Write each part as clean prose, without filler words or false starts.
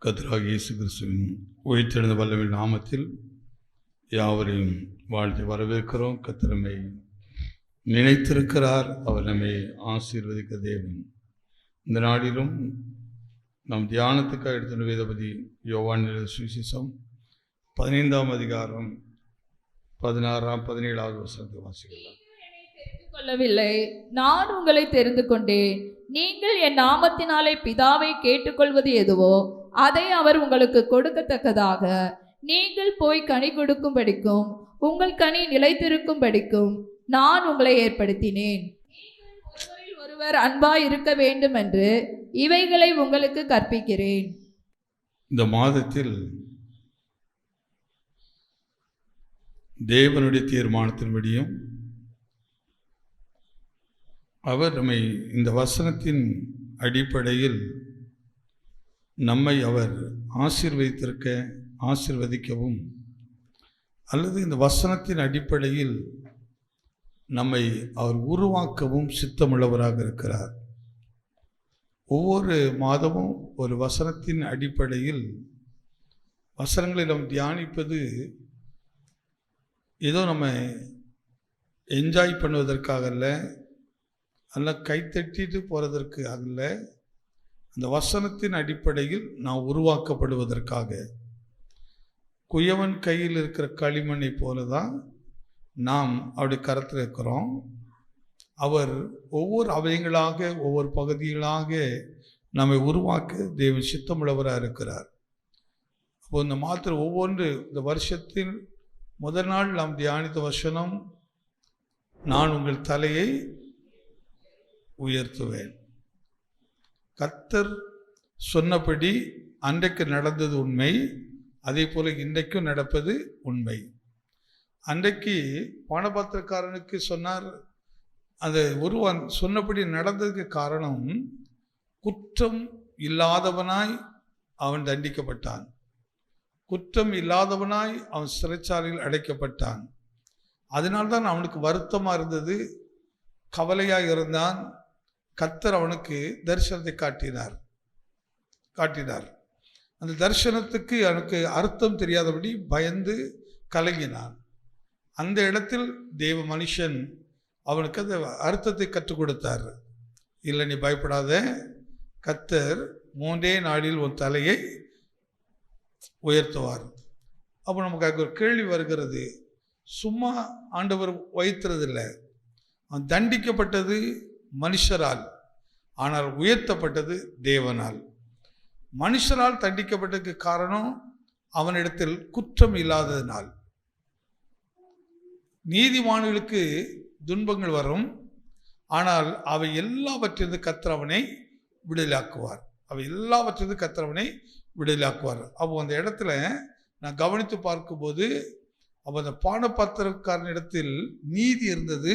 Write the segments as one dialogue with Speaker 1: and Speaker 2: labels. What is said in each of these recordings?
Speaker 1: கர்த்தராகிய இயேசு கிறிஸ்துவின் உயிர்த்தெழுந்த வல்லமையின் நாமத்தில் யாவரையும் வாழ்த்தி வரவேற்கிறோம். கர்த்தர் நம்மை நினைத்திருக்கிறார். அவர் நம்மை ஆசீர்வதிக்க தேவன். இந்த நாளிலும் நம் தியானத்துக்காக எடுத்துள்ள வேதபதி யோவான் எழுதிய சுவிசேஷம் 15ஆம் அதிகாரம் 16ஆம் 17ஆவது வசனத்தை வாசிக்கலாம்.
Speaker 2: கொள்ளவில்லை, நான் உங்களை தெரிந்து கொண்டேன். நீங்கள் என் நாமத்தினாலே பிதாவை கேட்டுக்கொள்வது எதுவோ அதை அவர் உங்களுக்கு கொடுக்கத்தக்கதாக நீங்கள் போய் கனி கொடுக்கும்படிக்கும் உங்கள் கனி நிலைத்திருக்கும்படிக்கும் நான் உங்களை ஏற்படுத்தினேன். ஒருவரில் ஒருவர் அன்பாய் இருக்க வேண்டும் என்று இவைகளை உங்களுக்கு கற்பிக்கிறேன்.
Speaker 1: இந்த மாதத்தில் தேவனுடைய தீர்மானத்தின்படியும் அவர் நம்மை இந்த வசனத்தின் அடிப்படையில் நம்மை அவர் ஆசீர்வதிக்கவும் அல்லது இந்த வசனத்தின் அடிப்படையில் நம்மை அவர் உருவாக்கவும் சித்தமுள்ளவராக இருக்கிறார். ஒவ்வொரு மாதமும் ஒரு வசனத்தின் அடிப்படையில் வசனங்களை நாம் தியானிப்பது ஏதோ நம்ம என்ஜாய் பண்ணுவதற்காக அல்ல கைத்தட்டிட்டு போகிறதற்கு அல்ல, அந்த வசனத்தின் அடிப்படையில் நாம் உருவாக்கப்படுவதற்காக. குயவன் கையில் இருக்கிற களிமண்ணை போல தான் நாம் அவருடைய கரத்தில் இருக்கிறோம். அவர் ஒவ்வொரு அவயங்களாக ஒவ்வொரு பகுதிகளாக நம்மை உருவாக்க தேவன் சித்தமுள்ளவராக இருக்கிறார். அப்போ இந்த மாத்திரம் ஒவ்வொன்று இந்த வருஷத்தில் முதல் நாள் நாம் தியானித்த வசனம், நான் உங்கள் தலையை உயர்த்துவேன். கர்த்தர் சொன்னபடி அன்றைக்கு நடந்தது உண்மை, அதே போல இன்றைக்கும் நடப்பது உண்மை. அன்றைக்கு பானபாத்திரக்காரனுக்கு சொன்னார், அந்த ஒருவன் சொன்னபடி நடந்ததுக்கு காரணம் குற்றம் இல்லாதவனாய் அவன் தண்டிக்கப்பட்டான், குற்றம் இல்லாதவனாய் அவன் சிறைச்சாலையில் அடைக்கப்பட்டான். அதனால்தான் அவனுக்கு வருத்தமாக இருந்தது, கவலையாக இருந்தான். கர்த்தர் அவனுக்கு தரிசனத்தை காட்டினார். அந்த தரிசனத்துக்கு அவனுக்கு அர்த்தம் தெரியாதபடி பயந்து கலங்கினான். அந்த இடத்தில் தேவ மனுஷன் அவனுக்கு அந்த அர்த்தத்தை கற்றுக் கொடுத்தார். இல்லை, நீ பயப்படாத, கர்த்தர் 3 நாளில் உன் தலையை உயர்த்துவார். அப்போ நமக்கு அங்கே ஒரு கேள்வி வருகிறது, சும்மா ஆண்டவர் உயர்த்துறதில்லை. அவன் தண்டிக்கப்பட்டது மனுஷரால், ஆனால் உயர்த்தப்பட்டது தேவனால். மனுஷரால் தண்டிக்கப்பட்டதுக்கு காரணம் அவனிடத்தில் குற்றம் இல்லாததினால். நீதிமான்களுக்கு துன்பங்கள் வரும், ஆனால் அவை எல்லாவற்றிலிருந்து கர்த்தர் அவனை விடுதலாக்குவார். அப்போ அந்த இடத்துல நான் கவனித்து பார்க்கும்போது, அப்போ அந்த பானபாத்திரக்காரனிடத்தில் நீதி இருந்தது.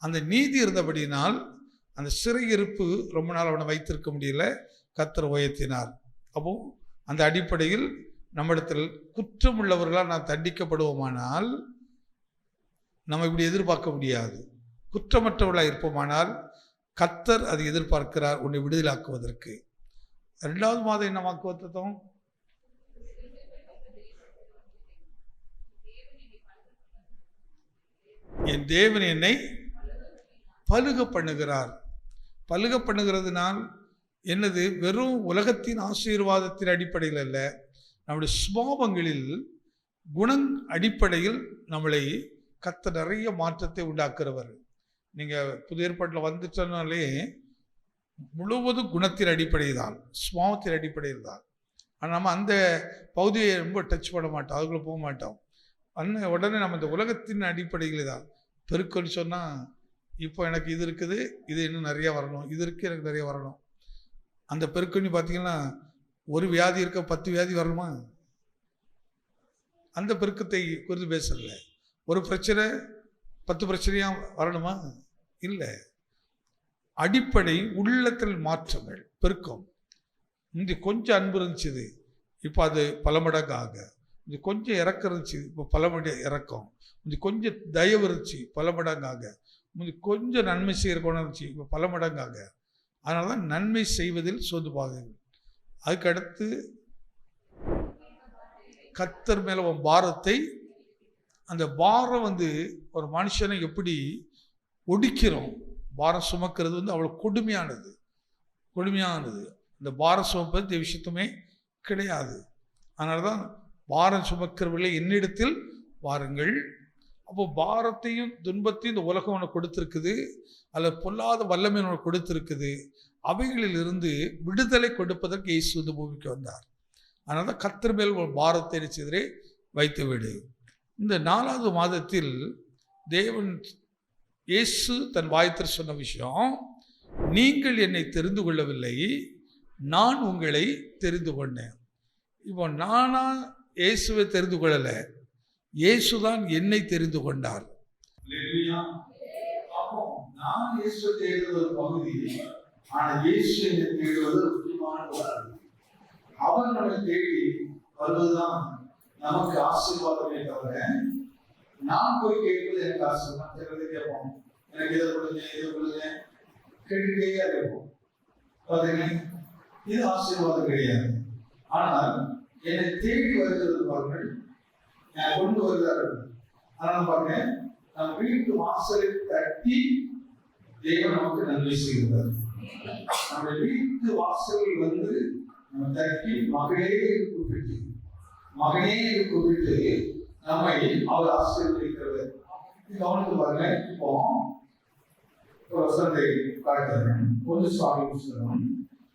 Speaker 1: அந்த நீதி இருந்தபடியினால் அந்த சிறையிருப்பு ரொம்ப நாள் அவனை வைத்திருக்க முடியல, கர்த்தர் உயர்த்தினார். அப்போ அந்த அடிப்படையில் நம்மிடத்தில் குற்றம் உள்ளவர்களால் நாம் தண்டிக்கப்படுவோமானால் நம்ம இப்படி எதிர்பார்க்க முடியாது. குற்றமற்றவர்களாக இருப்போமானால் கர்த்தர் அதை எதிர்பார்க்கிறார், உன்னை விடுதலாக்குவதற்கு. 2வது மாதம் என்ன வாக்குத்தத்தம்? என் தேவன் என்னை பலுக பண்ணுகிறதுனால் என்னது? வெறும் உலகத்தின் ஆசீர்வாதத்தின் அடிப்படையில் அல்ல, நம்முடைய சுபாவங்களில் குணம் அடிப்படையில் நம்மளை கர்த்தர் நிறைய மாற்றத்தை உண்டாக்குறவர். நீங்கள் புதிய ஏற்பாட்டில் வந்துட்டனாலே முழுவதும் குணத்தின் அடிப்படையில் தான், சுபாவத்தின் அடிப்படையில் தான். ஆனால் நம்ம அந்த பகுதியை ரொம்ப டச் பண்ண மாட்டோம், அதுக்குள்ளே போக மாட்டோம். உடனே நம்ம இந்த உலகத்தின் அடிப்படையில் தான் பெருக்கொன்னு சொன்னால், இப்போ எனக்கு இது இருக்குது, இது இன்னும் நிறைய வரணும், இது இருக்குது எனக்கு நிறைய வரணும். அந்த பெருக்கொன்னி பார்த்தீங்கன்னா ஒரு வியாதி இருக்க 10 வியாதி வரணுமா? அந்த பெருக்கத்தை குறித்து பேசல. ஒரு பிரச்சனை 10 பிரச்சனையாக வரணுமா? இல்லை. அடிப்படை உள்ளத்தில் மாற்றங்கள், பெருக்கம். இங்கே கொஞ்சம் அன்பு இருந்துச்சு, இப்போ அது பல மடங்காக. இது கொஞ்சம் இறக்கம் இருந்துச்சு, இப்போ பல மடங்கு இறக்கம். இது கொஞ்சம் தயவு இருந்துச்சு, பல மடங்காக. கொஞ்சம் நன்மை செய்கிற குணம் இருந்துச்சு, இப்போ பல மடங்காக. அதனால தான் நன்மை செய்வதில் சோர்ந்து போகாதீர்கள். அதுக்கடுத்து கர்த்தர் மேல உன் பாரத்தை, அந்த பாரம் ஒரு மனுஷனை எப்படி ஒடிக்கிறோம். பாரம் சுமக்கிறது அவ்வளோ கொடுமையானது. இந்த பாரம் சுமப்பது விஷயத்துமே கிடையாது. அதனால தான் பாரம் சுமக்கிறவர்களே என்னிடத்தில் வாருங்கள். அப்போ பாரத்தையும் துன்பத்தையும் இந்த உலகம் உனக்கு கொடுத்துருக்குது, அல்லது பொல்லாத வல்லமை உனக்கு கொடுத்துருக்குது. அவைகளிலிருந்து விடுதலை கொடுப்பதற்கு இயேசு இந்த பூமிக்கு வந்தார். அதனால தான் கர்த்தர் மேல் ஒரு பாரத்தை நினைச்சதே வைத்து விடு. இந்த 4வது மாதத்தில் தேவன் இயேசு தன் வாய்த்தர் சொன்ன விஷயம், நீங்கள் என்னை தெரிந்து கொள்ளவில்லை, நான் உங்களை தெரிந்து கொண்டேன். இப்போ நானா இயேசுவை தெரிந்து கொள்ளலை, இயேசுதான் என்னை தெரிந்து கொண்டார். நான் இயேசுவை தேடுவது பகுதி, ஆனால் இயேசு என்னை தேடுவது முக்கியமான பகுதி. அவர் நம்மை தேடி வருவதுதான் நமக்கு ஆசீர்வாதமே தவிர, நான் போய் கேட்பது எனக்கு ஆசீர்வாதம் கேட்போம். எனக்கு இதை கொடுங்க கேட்டுட்டே இருப்போம். பார்த்தீங்கன்னா இது ஆசீர்வாதம் கிடையாது. ஆனால் என்னை தேடி வருகிறது பாருங்கள், நான் கொண்டு வருகிறார்கள். அதனால பாருங்க, நம்ம வீட்டு வாசலை தட்டி தேவன் நமக்கு நன்மை செய்கிறார். நம்ம வீட்டு வாசலில் நம்ம தட்டி மகளே கூப்பிட்டு நம்மை அவர் ஆசீர்வதிக்கிறவர். கவனித்து பாருங்க. இப்போ வசனத்தை காட்டுகிறேன். 1 சாமி புஸ்தகம்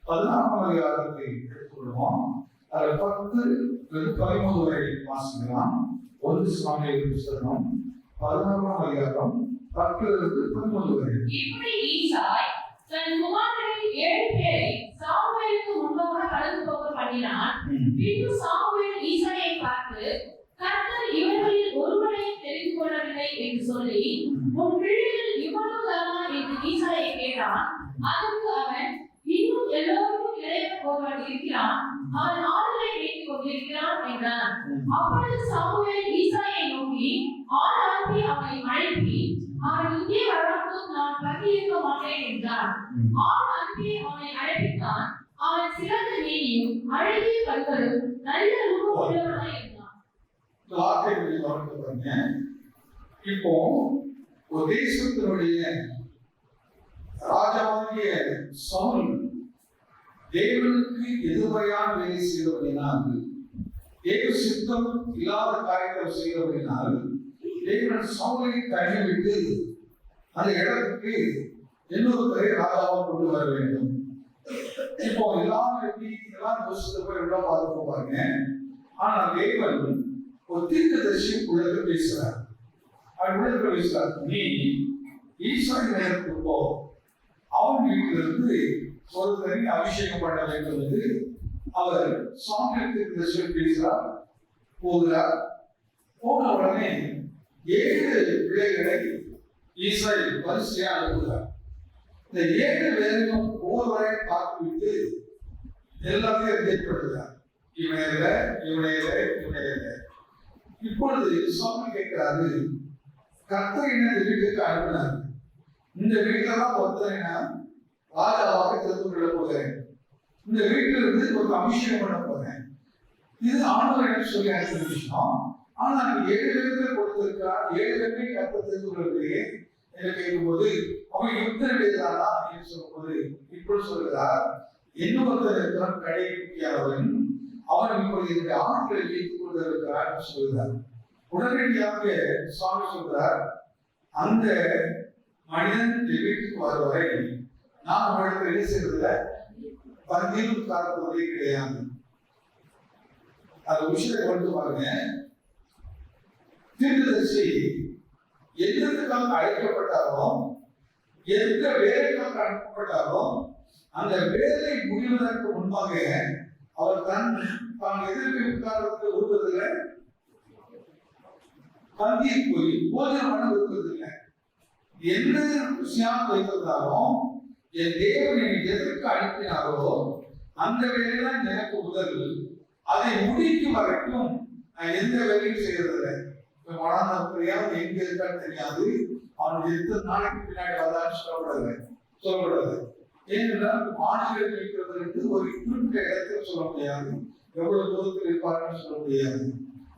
Speaker 1: 16ஆம் அதிகாரத்தை எடுத்துக்கொள்வோம். அதில் 10-13 வரை வாசிக்கலாம். 1 சாமி புஸ்தகம் 16ஆம் அதிகாரம் 10-13 வரை.
Speaker 3: இப்படி ஈசாய் தன் குமாரரில் 7 பேரை சாமுவேலுக்கு முன்பாக கடந்து போக பண்ணினான். பின்பு சாமுவேல் ஈசாயை பார்த்து, கர்த்தர் இவர்களில் ஒருவனையும் தெரிந்து கொள்ளவில்லை என்று சொல்லி, உன் பிள்ளைகள் இவ்வளவுதானா என்று ஈசாயை கேட்டான். அதற்கு அவன், இன்னும் எல்லோருக்கும் இளையவன் ஒருவன் இருக்கிறான், அவன் ஆடுகளை மேய்த்துக் கொண்டிருக்கிறான் என்றான். அப்பொழுது சாமுவேல் ஈசாயை நோக்கி, ஆள் அனுப்பி அவனை அழைப்பி, அவன் இங்கே வரட்டும், நான் பங்கியிருக்க மாட்டேன் என்றான். ஆள் அனுப்பி அவனை அழைப்பித்தான். அவன் சிறந்த மேனியும் அழகிய கண்களும் நல்ல ரூபம் உள்ளவனாய் இருந்தான்.
Speaker 1: இப்போ ஒரு தேசத்தினுடைய ராஜாவாகிய சவுல் தேவனுக்கு எதிர்மறையான வேலை செய்தபடினால், தேவ சித்தம் இல்லாத காரியத்தை செய்தபடினால், தேவன் சவுலை தள்ளிவிட்டு அந்த இடத்துக்கு இன்னொருத்தரை ராஜாவை கொண்டு வர வேண்டும். இப்போ எல்லாரும் போய் உள்ள பார்த்து பாருங்க. ஆனா தேவன் ஒரு தீர்க்கதரிசி உலக பேசுறார். நீ ஈசாய் நேரத்துக்கு போ, அவன் வீட்டிலிருந்து ஒரு தனி அபிஷேகம் பண்ண வேண்டும் என்று அவர் சாமியார் தீர்க்கதரிசி பேசுறார். போகிறார். போன உடனே 7 பிள்ளைகளை ஈசாய் வரிசையா அனுப்புகிறார். இந்த 7 பேரையும் ஒவ்வொருவரை பார்த்துவிட்டு எல்லாத்தையும் ஏற்படுத்துகிறார். இவனையில. இப்பொழுது சுவாமி கேட்கிறாரு, கர்த்தர் என்ன இந்த வீட்டுக்கு அனுப்பினார். இந்த வீட்டுல தான் ஒருத்தனை ராஜாவாக தெரிந்து கொள்ள போகிறேன். இந்த வீட்டில இருந்து ஒரு அபிஷேகம் பண்ண போறேன். இது ஆண்டவர் என்ன சொல்லி அனுப்பின விஷயம். ஆனா 7 பேருக்கு கொடுத்திருக்கார். 7 பேருமே கர்த்தர் தெரிந்து கொள்ளவில்லையே என்று கேட்கும்போது, அவன் யுத்தம் எழுதானா என்று சொல்லும்போது இப்படி சொல்கிறார், இன்னொருத்தர் இருக்கிறான் கடைபிடிக்காதவன், அவன் இப்பொழுது இந்த ஆட்களை வைத்துக் கொண்டிருக்கிறார் என்று சொல்கிறார். உடனடியாக சுவாமி சொல்கிறார், அந்த மனிதன் வீட்டுக்கு வருவரை நான் அவர்களுக்கு என்ன செய்வதில்லை, பந்தியில் காட்டுவதே கிடையாது. அந்த விஷயத்தை கொண்டு பாருங்க. தீர்க்கதரிசி எதற்காக அழைக்கப்பட்டாரோ, எந்த வேலைக்காக அனுப்பப்பட்டாரோ, அந்த வேலை முடிவதற்கு முன்பாக அவர் தான் எதிர்ப்பு உட்கார்ந்து விடுவதில்லை, பந்தியில் போய் போஜனம் பண்ண விடுவதில்லை. என்ன விஷயம் வைத்திருந்தாலும் என் தேவனை எதற்கு அனுப்பினாரோ அந்த வேலைதான் எனக்கு முதல். அதை முடிக்கும் வரைக்கும் நான் எந்த வேலையும் செய்யறதில்லை. மனநோக்கியா எங்க இருக்கான்னு தெரியாது, அவனுக்கு எத்தனை நாளைக்கு பின்னாடி வந்தான்னு சொல்லக்கூடாது. ஏனென்றால் ஆணைகள் வைக்கிறது என்று ஒரு குறிப்பிட்ட இடத்தில் சொல்ல முடியாது, எவ்வளவு தூரத்தில் இருப்பாருன்னு சொல்ல முடியாது.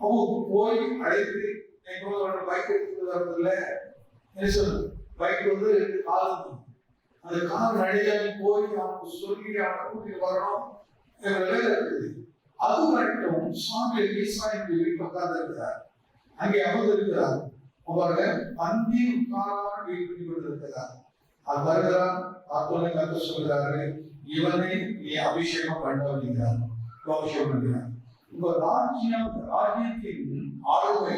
Speaker 1: அவங்க போய் அழைத்து எங்களோட பைக் எடுத்துட்டு வரதில்ல என்ன சொல்லு, பைக் வந்து 2 கால் அந்த கால் அழையாம போய் அவனுக்கு சொல்லி அவனை கூட்டிட்டு வரணும் வேலை இருக்குது. அது வரைக்கும் சாமியில் ஈசாயின் வீட்டில் உட்கார்ந்து இருக்கிறார். அங்கே அமர்ந்திருக்கிறார். அவர்கள் அந்தி உட்காராமல் வெயிட் பண்ணி கொண்டிருக்கிறார். அது வருகிறார். அப்போது கருத்து சொல்கிறாரு, இவனை நீ அபிஷேகம் பண்ண வருகிறார், அபிஷேகம் பண்ணுகிறார். இப்ப ராஜ்யத்தின் ஆளுமை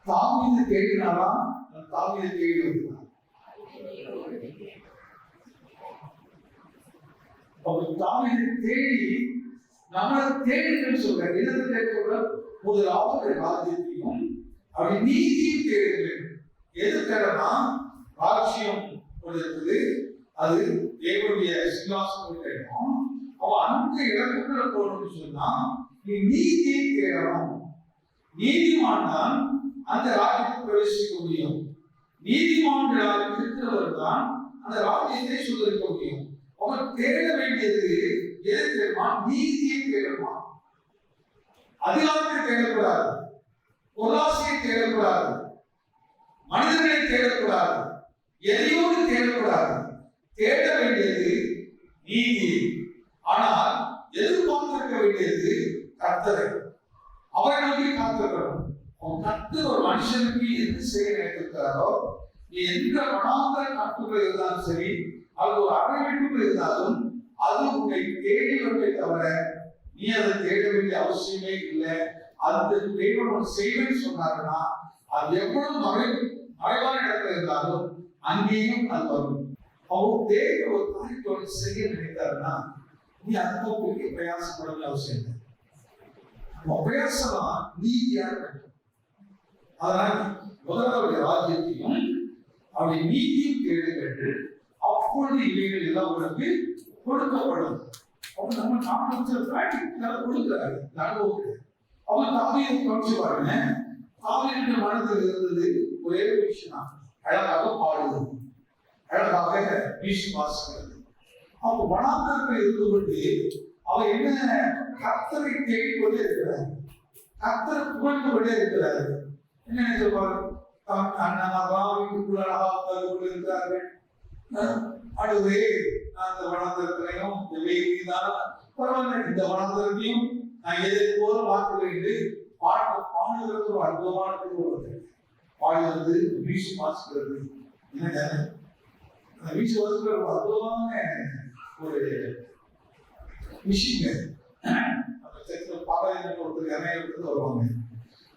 Speaker 1: தாவீது தேடினாரா, தாவீது தேடி வருகிறார். தாவீது தேடி நம்மளை தேடுன்னு சொல்ற இடத்தை சொல்ற முதலாவது ராஜ்யத்தையும் அப்படி நீதியும் தேடுங்கள். எது தேடனா, ராஜ்யம் இருக்குது, அது தேவனுடைய சிங்காசனம் தேடணும். அவன் அந்த இடத்துக்குள்ள போகணும்னு சொன்னா நீ நீதியை தேடணும். நீதிமான் தான் அந்த ராஜ்யத்தை பிரவேசிக்க முடியும். நீதிமான்களால் இருக்கிறவர் தான் அந்த ராஜ்யத்தை சுதரிக்க முடியும். அவன் தேட வேண்டியது எதை தேடுமா, நீதியை தேடணுமா. அதிகாரத்தை தேடக்கூடாது, பொருளாசையை தேடக்கூடாது, மனிதர்களை தேடக்கூடாது, எதையோடு தேடக்கூடாது. தேட வேண்டியது நீதி. ஆனால் எதிர்பார்த்திருக்க வேண்டியது கர்த்தரை. அவரை நோக்கி காத்திருக்கணும். அவன் கர்த்தர் ஒரு மனுஷனுக்கு எது செய்ய நினைத்திருக்கிறாரோ, நீ எந்த வனாந்தர காட்டுக்குள்ள இருந்தாலும் சரி, அது ஒரு அறை வீட்டுக்குள்ள இருந்தாலும் அது உன்னை தேடி வருவதை தவிர நீ அதை தேட வேண்டிய அவசியமே இல்லை. அந்த தேவன் செய்வேன்னு சொன்னாருன்னா அது எவ்வளவு மறைவான இடத்துல இருந்தாலும் அங்கேயும் அது வரும். அவர் தேவ ஒரு காரியத்தோடு செய்ய நினைத்தாருன்னா நீ அதுக்கு பெரிய பிரயாசப்பட வேண்டிய அவசியம் இல்லை. பிரயாசம் நீதியா இருக்கும். அதனால முதலாவது ராஜ்யத்தையும் அவருடைய நீதியும் தேடுங்கள், அப்பொழுது இவைகள் எல்லாம் உனக்கு கொடுக்கப்படும். அவர் நம்ம நாம கொடுக்கிறாரு அனுபவம். அவன் தாவியை கவனிச்சு பாருங்க. தாவீதுடைய மனதில் இருந்தது ஒரே விஷயம், அழகாக பாடுவது, அழகாக வீசி வாசிக்கிறது. அப்ப வனாந்தரத்தில் இருந்து கொண்டு அவர் என்ன கர்த்தரை தேடிக்கொண்டே இருக்கிறார், கர்த்தரை புகழ்ந்து கொண்டே இருக்கிறார். என்ன நினைச்சிருப்பாரு, வீட்டுக்குள்ள அழகாக இருக்கிறார்கள். அடுவே அந்த வனாந்தரத்திலையும் பரவாயில்ல, இந்த வனாந்தரத்தையும் நான் எதை போல பார்க்கிறேன். பாடுகிறது ஒரு அற்புதமான திருவுருவத்தை பாடுகிறது, வீசி வாசிக்கிறது. என்னங்க வீசி வாசிக்கிற ஒரு அற்புதமான ஒரு விஷயங்க. அந்த சேர்த்துல பாடல் ஒருத்தர் இணைய எடுத்து வருவாங்க.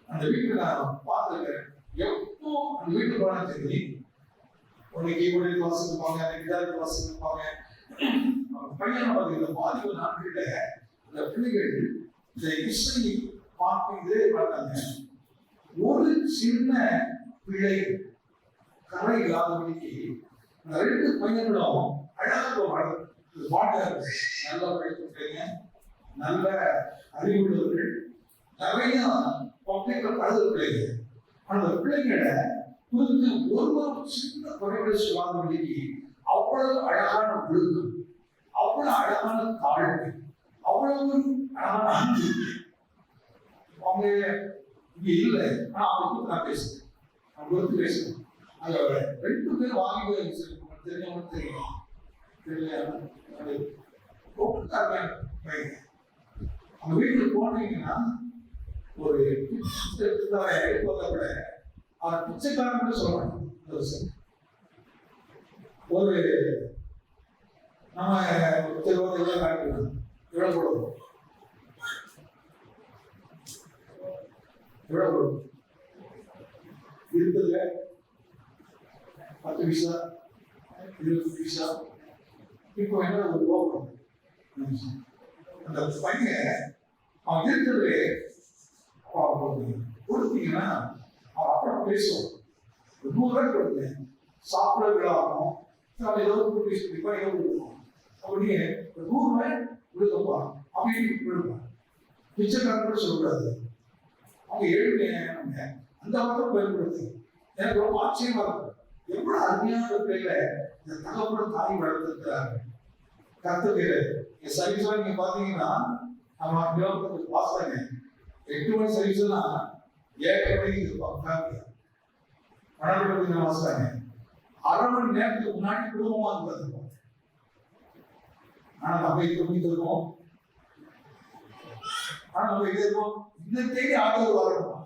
Speaker 1: அந்த வீட்டுல நான் பார்த்துருக்கேன். எப்போ அந்த வீட்டுக்கு போனா சரி, ஒன்று கீபோர்டு வாசிப்பாங்க, கிட்டார் வாசிப்பாங்க. பையனை பார்த்தீங்கன்னா பாதிப்பு நாட்கள்ல அந்த பிள்ளைகள் இந்த இசை பார்த்து பார்த்தாங்க. ஒரு சின்ன பிள்ளை கரை இல்லாதபடிக்கு அந்த 2 பையன்களும் அழகாக பாட்டு நல்லா படித்த பிள்ளைங்க, நல்ல அறிவுள்ளவர்கள், நிறைய பப்ளிக்ல பழகு பிள்ளைங்க. அந்த பிள்ளைங்களை குறித்து ஒருவரும் சின்ன குறைகள் சொல்லாதபடிக்கு அவ்வளவு அழகான ஒழுக்கம், அவ்வளவு அழகான தாழ்வு, அவ்வளவு அழகான அன்பு. அவங்க இங்க இல்லை, ஆனா அவங்களுக்கு நான் பேசுறேன், அவங்களுக்கு பேசுறேன். அந்த 2 பேர் வாங்கி தெரிஞ்சவங்க தெரியும், அவங்க வீட்டுக்கு போனீங்கன்னா ஒரு விட அவர் பிச்சைக்காரன் சொல்றாங்க. ஒரு நம்ம எவ்வளவு காட்டிக்கலாம், எவ்வளவு போடுவோம், எவ்வளவு போடுவோம் இருக்குதுல 10 பைசா 20 பைசா. இப்போ என்ன ஒரு கோபம், அந்த பையன் அவன் இருக்கிறது கொடுத்தீங்கன்னா அவன் அப்புறம் பேசுவோம். 100 ரூபாய் கொடுத்தேன், சாப்பிட விழாவும் ஏதோ கொடுப்போம். அப்படியே 100 ரூபாய் விழுதப்பா அப்படின்னு விழுப்பான். பிச்சைக்காரன் கூட சொல்லக்கூடாது. அவங்க ஏழ்மையானவங்க அந்த வார்த்தை பயன்படுத்தி எனக்கு ரொம்ப ஆச்சரியமா இருக்கும். எவ்வளவு அருமையான பிள்ளைகளை இந்த தகவல் தாய் வளர்த்திருக்கிறாங்க. கத்துக்கு என் சர்வீஸ்ல நீங்க பாத்தீங்கன்னா நம்ம வாசனை 8 மணி சர்வீஸ்னா 7 மணிக்கு இருப்பாங்க. 12 மணிக்கு நான் வாசித்தாங்க. அரை மணி நேரத்துக்கு முன்னாடி குடும்பமா இருந்திருக்கும். ஆனா நம்ம 8 மணிக்கு இருக்கோம். ஆனா நம்ம எங்க இருக்கோம்? இந்த தேடி ஆண்டு வரணும்.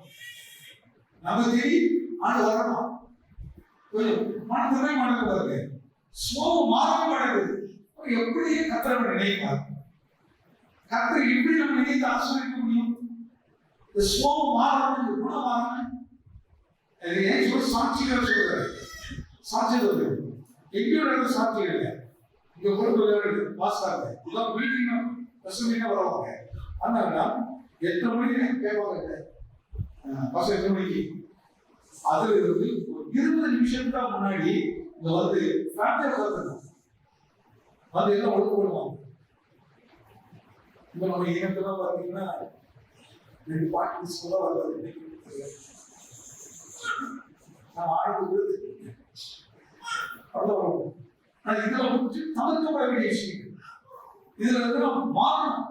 Speaker 1: நம்ம தேடி ஆண்டு வரணும். கொஞ்சம் மனதிலே மனதில் வருது. சுவாபம் மாறவே மாட்டேங்குது. எப்படி கர்த்தரை நினைப்பார்? கர்த்தரை எப்படி நம்ம நினைத்து ஆசீர்வதிக்க முடியும்? இந்த சுவாபம் மாறணும், இந்த குணம் மாறணும். ஏன் சொல்ல சாட்சிகள் சொல்றாரு? சாட்சிகள் எங்கேயோட சாட்சிகள் இல்லை. இங்க பொறுப்பு பாஸ்டாங்க இதெல்லாம் மீட்டிங் பிரசங்கினா வருவாங்க. அதனால எத்தனை மணிக்கு கேட்பாங்க பசங்க 8 மணிக்கு. அதுல இருந்து 20 நிமிஷத்துக்கு முன்னாடி இங்க வந்து ஃபேமிலியா உட்காந்துருக்கோம். வந்து எல்லாம் ஒழுங்கு போடுவாங்க. இப்ப நம்ம இனத்துல பாத்தீங்கன்னா 2 பாட்டு சொல்ல வருது. நான் ஆடுறது அவ்வளவு. ஆனா இதுல வந்து தவிர்க்கப்பட வேண்டிய விஷயம். இதுல இருந்து மாறணும்.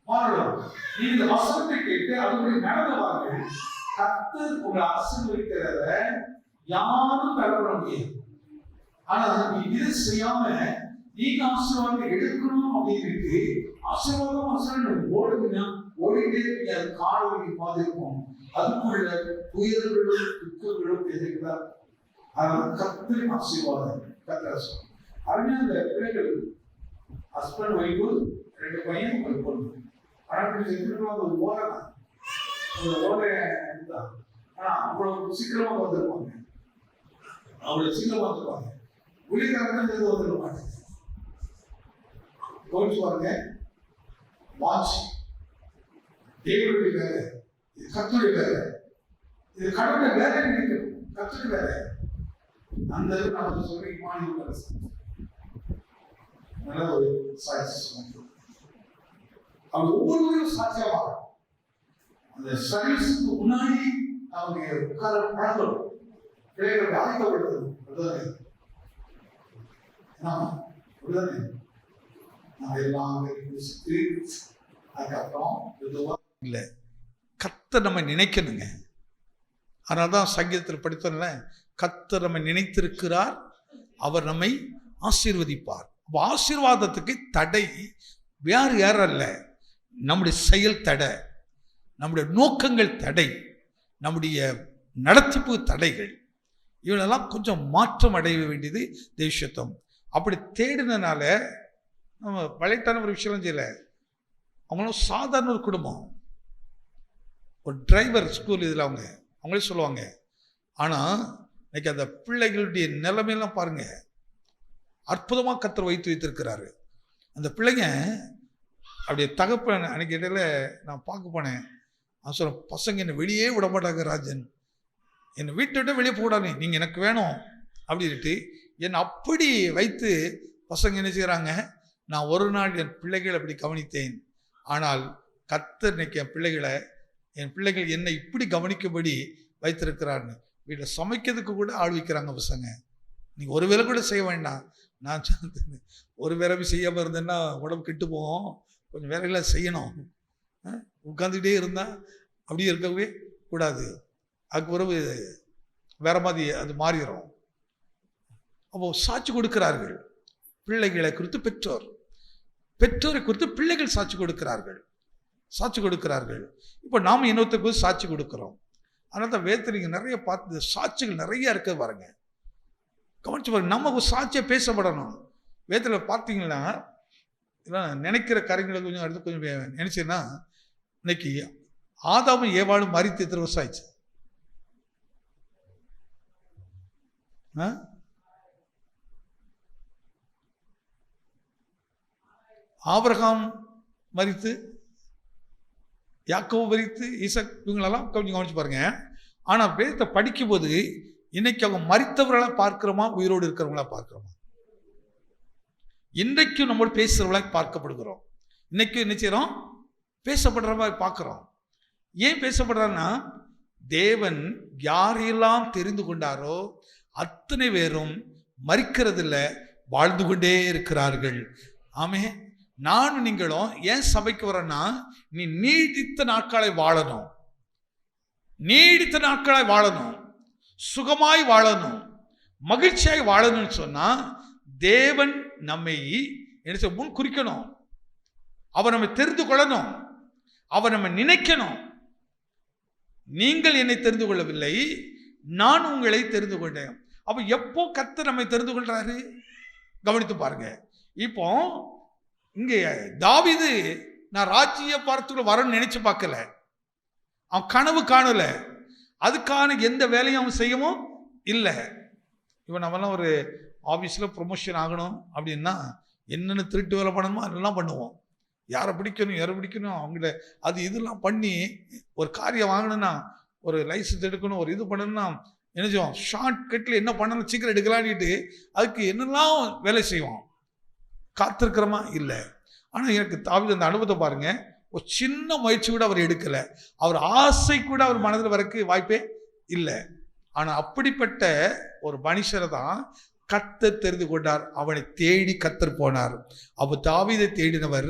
Speaker 1: மாறணும். நீங்க இந்த வசனத்தை கேட்டு அதனுடைய நடந்தவாங்க கர்த்தர் உங்களை ஆசீர்வதிக்கிறத யாரும் பெற முடியாது. ஆனா நீங்க இது செய்யாம நீங்க ஆசீர்வாதம் எடுக்கணும் அப்படின்னு ஆசீர்வாதம் ஓடுங்கன்னா ஓடிட்டே இருப்பீங்க. அது காணொலி பார்த்துருப்போம். அதுக்குள்ள துயர்களும் துக்கங்களும் எதிர்க்கிறார். அதனால கர்த்தரின் ஆசீர்வாதம் கர்த்தர் அருமையா இந்த பிள்ளைகள் ஹஸ்பண்ட் ஒய்ஃபு 2 பையன் 1 பொண்ணு. ஆனால் ஒரு ஓலை தான். ஆனா அவ்வளவு சீக்கிரமா வந்துருப்பாங்க. அவ்வளவு சீக்கிரமா வந்துருப்பாங்க. ஊழியக்காரங்க வந்துருப்பாங்க. கவனிச்சு பாருங்க. வாட்ச் தேவனுடைய வேலை, இது கர்த்தருடைய வேலை, இது கடவுளுடைய வேலை நினைக்கணும். கர்த்தருடைய வேலை அந்த நம்ம சொல்ற இமானுவேல் நல்ல ஒரு சாட்சி சொன்னாங்க. அவங்க ஒவ்வொருவரும் சாட்சியமாக அந்த சர்வீஸுக்கு முன்னாடி அவங்க உட்கார பழகணும். பிள்ளைகளை ஆயத்தப்படுத்தணும். அதுதானே நம்ம எல்லாம் அதுக்கப்புறம் இல்லை கர்த்தர் நம்ம நினைக்கணுங்க. அதனால்தான் சங்கீதத்தில் படித்தோம்ல, கர்த்தர் நம்மை நினைத்திருக்கிறார், அவர் நம்மை ஆசீர்வதிப்பார். ஆசீர்வாதத்துக்கு தடை வேறு யாரும் அல்ல, நம்முடைய செயல் தடை, நம்முடைய நோக்கங்கள் தடை, நம்முடைய நடத்திப்பு தடைகள், இவனெல்லாம் கொஞ்சம் மாற்றம் அடைய வேண்டியது தேவசுத்தம். அப்படி தேடினால நம்ம வளைட்டான ஒரு விஷயம் செய்யல. அவங்களும் சாதாரண ஒரு குடும்பம், ஒரு டிரைவர் ஸ்கூல் இதில் அவங்களே சொல்லுவாங்க. ஆனால் இன்னைக்கு அந்த பிள்ளைகளுடைய நிலைமையெல்லாம் பாருங்க, அற்புதமாக கர்த்தர் வைத்திருக்கிறாரு. அந்த பிள்ளைங்க அப்படியே தகப்பன் அன்னைக்கு இடையில நான் பார்க்க போனேன். நான் சொல்ல, பசங்க என்னை வெளியே விட மாட்டாங்க ராஜன், என்னை வீட்டை விட்டு வெளியே போடாது, நீங்கள் எனக்கு வேணும் அப்படின்ட்டு என்னை அப்படி வைத்து பசங்க என்ன செய்கிறாங்க. நான் ஒரு நாள் என் பிள்ளைகளை அப்படி கவனித்தேன். ஆனால் கர்த்தர் இன்னைக்கு என் பிள்ளைகள் என்னை இப்படி கவனிக்கும்படி வைத்திருக்கிறாருன்னு வீட்டில் சமைக்கிறதுக்கு கூட ஆள் வைக்கிறாங்க பசங்க. நீங்கள் ஒரு வேலை கூட செய்ய வேண்டாம். நான் ஒரு வேலை செய்யாமல் இருந்தேன்னா உடம்பு கெட்டு போகும். கொஞ்சம் வேலையெல்லாம் செய்யணும். உட்காந்துக்கிட்டே இருந்தால் அப்படியே இருக்கவே கூடாது. அதுக்கு பிறகு வேற மாதிரி அது மாறிடும். அப்போ சாட்சி கொடுக்கிறார்கள் பிள்ளைகளை குறித்து. பெற்றோரை குறித்து பிள்ளைகள் சாட்சி கொடுக்கிறார்கள். இப்போ நாம் இன்னொருத்தருக்கு சாட்சி கொடுக்குறோம். அதனால தான் வேதத்தில் நீங்கள் நிறைய பார்த்து சாட்சிகள் நிறைய இருக்க பாருங்க. கவனிச்சு பாருங்க. நம்ம ஒரு சாட்சியை பேசப்படணும். வேதத்தில் பார்த்தீங்கன்னா இதெல்லாம் நினைக்கிற காரியங்களை கொஞ்சம் அடுத்து கொஞ்சம் நினைச்சேன்னா, இன்னைக்கு ஆதாமும் ஏவாளும் மரித்து எத்தனை வருஷம் ஆயிடுச்சு? ஆபிரகாம் மரித்து, யாக்கோபு மரித்து, ஈசாக், இவங்களெல்லாம் கொஞ்சம் கவனிச்சு பாருங்க. ஆனால் வேதத்தை படிக்கும்போது இன்னைக்கு அவங்க மரித்தவர்களா பார்க்கிறோமா, உயிரோடு இருக்கிறவங்களா பார்க்கிறோமா? இன்றைக்கும் நம்மளோட பேசுறவங்களா பார்க்கப்படுகிறோம். இன்னைக்கு என்ன செய்யறோம்? பேசப்படுற மாதிரி பார்க்கிறோம். ஏன் பேசப்படுறான்னா, தேவன் யாரெல்லாம் தெரிந்து கொண்டாரோ அத்தனை பேரும் மரிக்கிறதில்ல, வாழ்ந்து கொண்டே இருக்கிறார்கள். ஆமே. நானும் நீங்களும் ஏன் சபைக்கு வரோன்னா, நீ நீடித்த நாட்களை வாழணும், நீடித்த நாட்களை வாழணும், சுகமாய் வாழணும், மகிழ்ச்சியாய் வாழணும்னு சொன்னா தேவன் நம்மை என்ன முன் குறிக்கணும், அவர் நம்மை தெரிந்து கொள்ளணும், அவர் நம்ம நினைக்கணும். நீங்கள் என்னை தெரிந்து கொள்ளவில்லை, நான் உங்களை தெரிந்து கொண்டேன். அப்ப எப்போ கர்த்தர் நம்மை தெரிந்து கொள்றாரு கவனித்து பாருங்க. இப்போ இங்கே தாவீது நான் ராஜ்ஜிய பார்த்துக்குள்ள வரணும்னு நினைச்சு பார்க்கல, அவன் கனவு காணல, அதுக்கான எந்த வேலையும் அவன் செய்யவும் இல்லை. இவன் நம்மலாம் ஒரு ஆஃபீஸில் ப்ரொமோஷன் ஆகணும் அப்படின்னா என்னென்ன திருட்டு வேலை பண்ணணுமோ அதெல்லாம் பண்ணுவோம். யாரை பிடிக்கணும் அவங்கள அது இதெல்லாம் பண்ணி ஒரு காரியம் வாங்கணும்னா, ஒரு லைசன்ஸ் எடுக்கணும், ஒரு இது பண்ணணும்னா என்ன செய்வோம், ஷார்ட் கட்டில் என்ன பண்ணணும் சீக்கிரம் எடுக்கலான்ட்டு அதுக்கு என்னெல்லாம் வேலை செய்வோம். காத்திருக்கிறோமா இல்லை. ஆனால் எனக்கு தாவீது அந்த அனுபவத்தை பாருங்க, ஒரு சின்ன முயற்சி கூட அவர் எடுக்கலை, அவர் ஆசை கூட அவர் மனதில் வரக்கு வாய்ப்பே இல்லை. ஆனால் அப்படிப்பட்ட ஒரு மனுஷரை தான் கர்த்தர் தெரிந்து கொண்டார், அவனை தேடி கர்த்தர் போனார். அப்போ தாவீதை தேடினவர்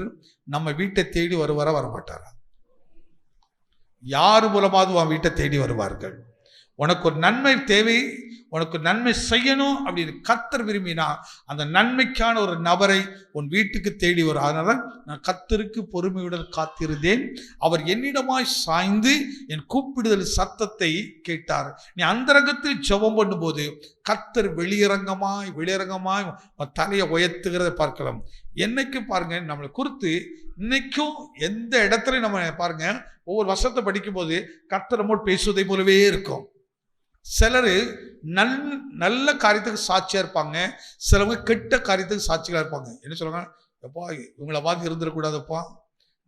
Speaker 1: நம்ம வீட்டை தேடி வருவாரா வரமாட்டாரா? யார் மூலமாவது உன் வீட்டை தேடி வருவார்கள். உனக்கு ஒரு நன்மை தேவை, உனக்கு நன்மை செய்யணும் அப்படின்னு கர்த்தர் விரும்பினா அந்த நன்மைக்கான ஒரு நபரை உன் வீட்டுக்கு தேடி வரும். அதனால நான் கர்த்தருக்கு பொறுமையுடன் காத்திருந்தேன், அவர் என்னிடமாய் சாய்ந்து என் கூப்பிடுதல் சத்தத்தை கேட்டார். நீ அந்தரங்கத்தில் ஜெபம் பண்ணும்போது கர்த்தர் வெளியரங்கமாய் தலையை உயர்த்துகிறத பார்க்கலாம். என்னைக்கு பாருங்க, நம்மளை குறித்து இன்னைக்கும் எந்த இடத்துல நம்ம பாருங்க, ஒவ்வொரு வருஷத்தை படிக்கும்போது கர்த்தர் நம்மோடு பேசுவதை போலவே இருக்கும். சிலர் நல்ல காரியத்துக்கு சாட்சியா இருப்பாங்க, சிலவங்க கெட்ட காரியத்துக்கு சாட்சிகளா இருப்பாங்க. என்ன சொல்லுவாங்க, எப்பா இவங்கள மாதிரி இருந்துடக்கூடாதுப்பா,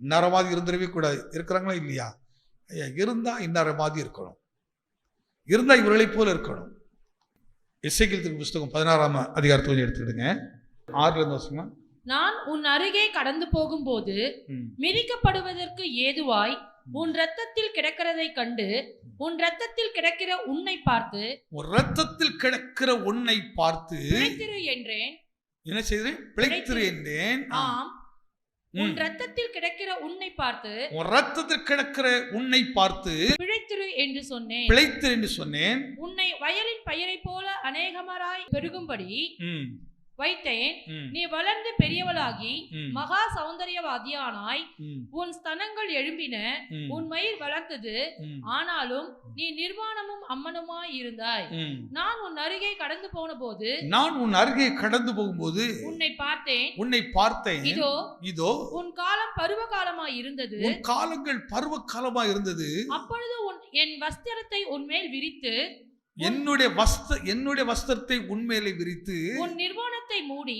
Speaker 1: இன்னார மாதிரி இருந்துடவே கூடாது. இருக்கிறாங்களா இல்லையா? ஐயா இருந்தா இன்னார மாதிரி இருக்கணும், இருந்தா இவர்களை போல இருக்கணும். எசேக்கியேல் புஸ்தகம் 16ஆம் அதிகாரத்தை கொஞ்சம் எடுத்துக்கிடுங்க, 6ல வருஷமா.
Speaker 3: நான் உன் அருகே கடந்து போகும்போது மிதிக்கப்படுவதற்கு ஏதுவாய் உன் ரத்தத்தில் கிடக்கிறதை கண்டு உன் ரத்தத்தில் கிடக்கிற உன்னை பார்த்து,
Speaker 1: உன் ரத்தத்தில் கிடக்கிற உன்னை பார்த்து
Speaker 3: பிழைத்திரு என்றேன்.
Speaker 1: என்ன செய்தேன்? பிழைத்திரு என்றேன்.
Speaker 3: ஆம், உன் ரத்தத்தில் கிடக்கிற உன்னை பார்த்து,
Speaker 1: உன் ரத்தத்தில் கிடக்கிற உன்னை பார்த்து
Speaker 3: பிழைத்திரு என்று சொன்னேன்.
Speaker 1: பிழைத்திரு என்று சொன்னேன்.
Speaker 3: உன்னை வயலின் பயிரை போல அநேகமாய் பெருகும்படி வைத்தேன். நீ வளர்ந்து பெரியவளாகி மகா சௌந்தரியவாதியானாய், உன் ஸ்தனங்கள் எழும்பின, உன் மயிர் வளர்த்தது, ஆனாலும் நீ நிர்வாணமும் அம்மனுமாய் இருந்தாய். நான் உன் அருகே கடந்து போகும்போது உன்னை பார்த்தேன். இதோ உன் காலம் பருவ காலமாய் இருந்தது,
Speaker 1: உன் காலங்கள் பருவ காலமாய் இருந்தது.
Speaker 3: அப்பொழுது என் வஸ்திரத்தை உன்மேல் விரித்து,
Speaker 1: என்னுடைய வஸ்திரத்தை உன்மேலே விரித்து,
Speaker 3: உன்
Speaker 1: நிர்வாணத்தை மூடி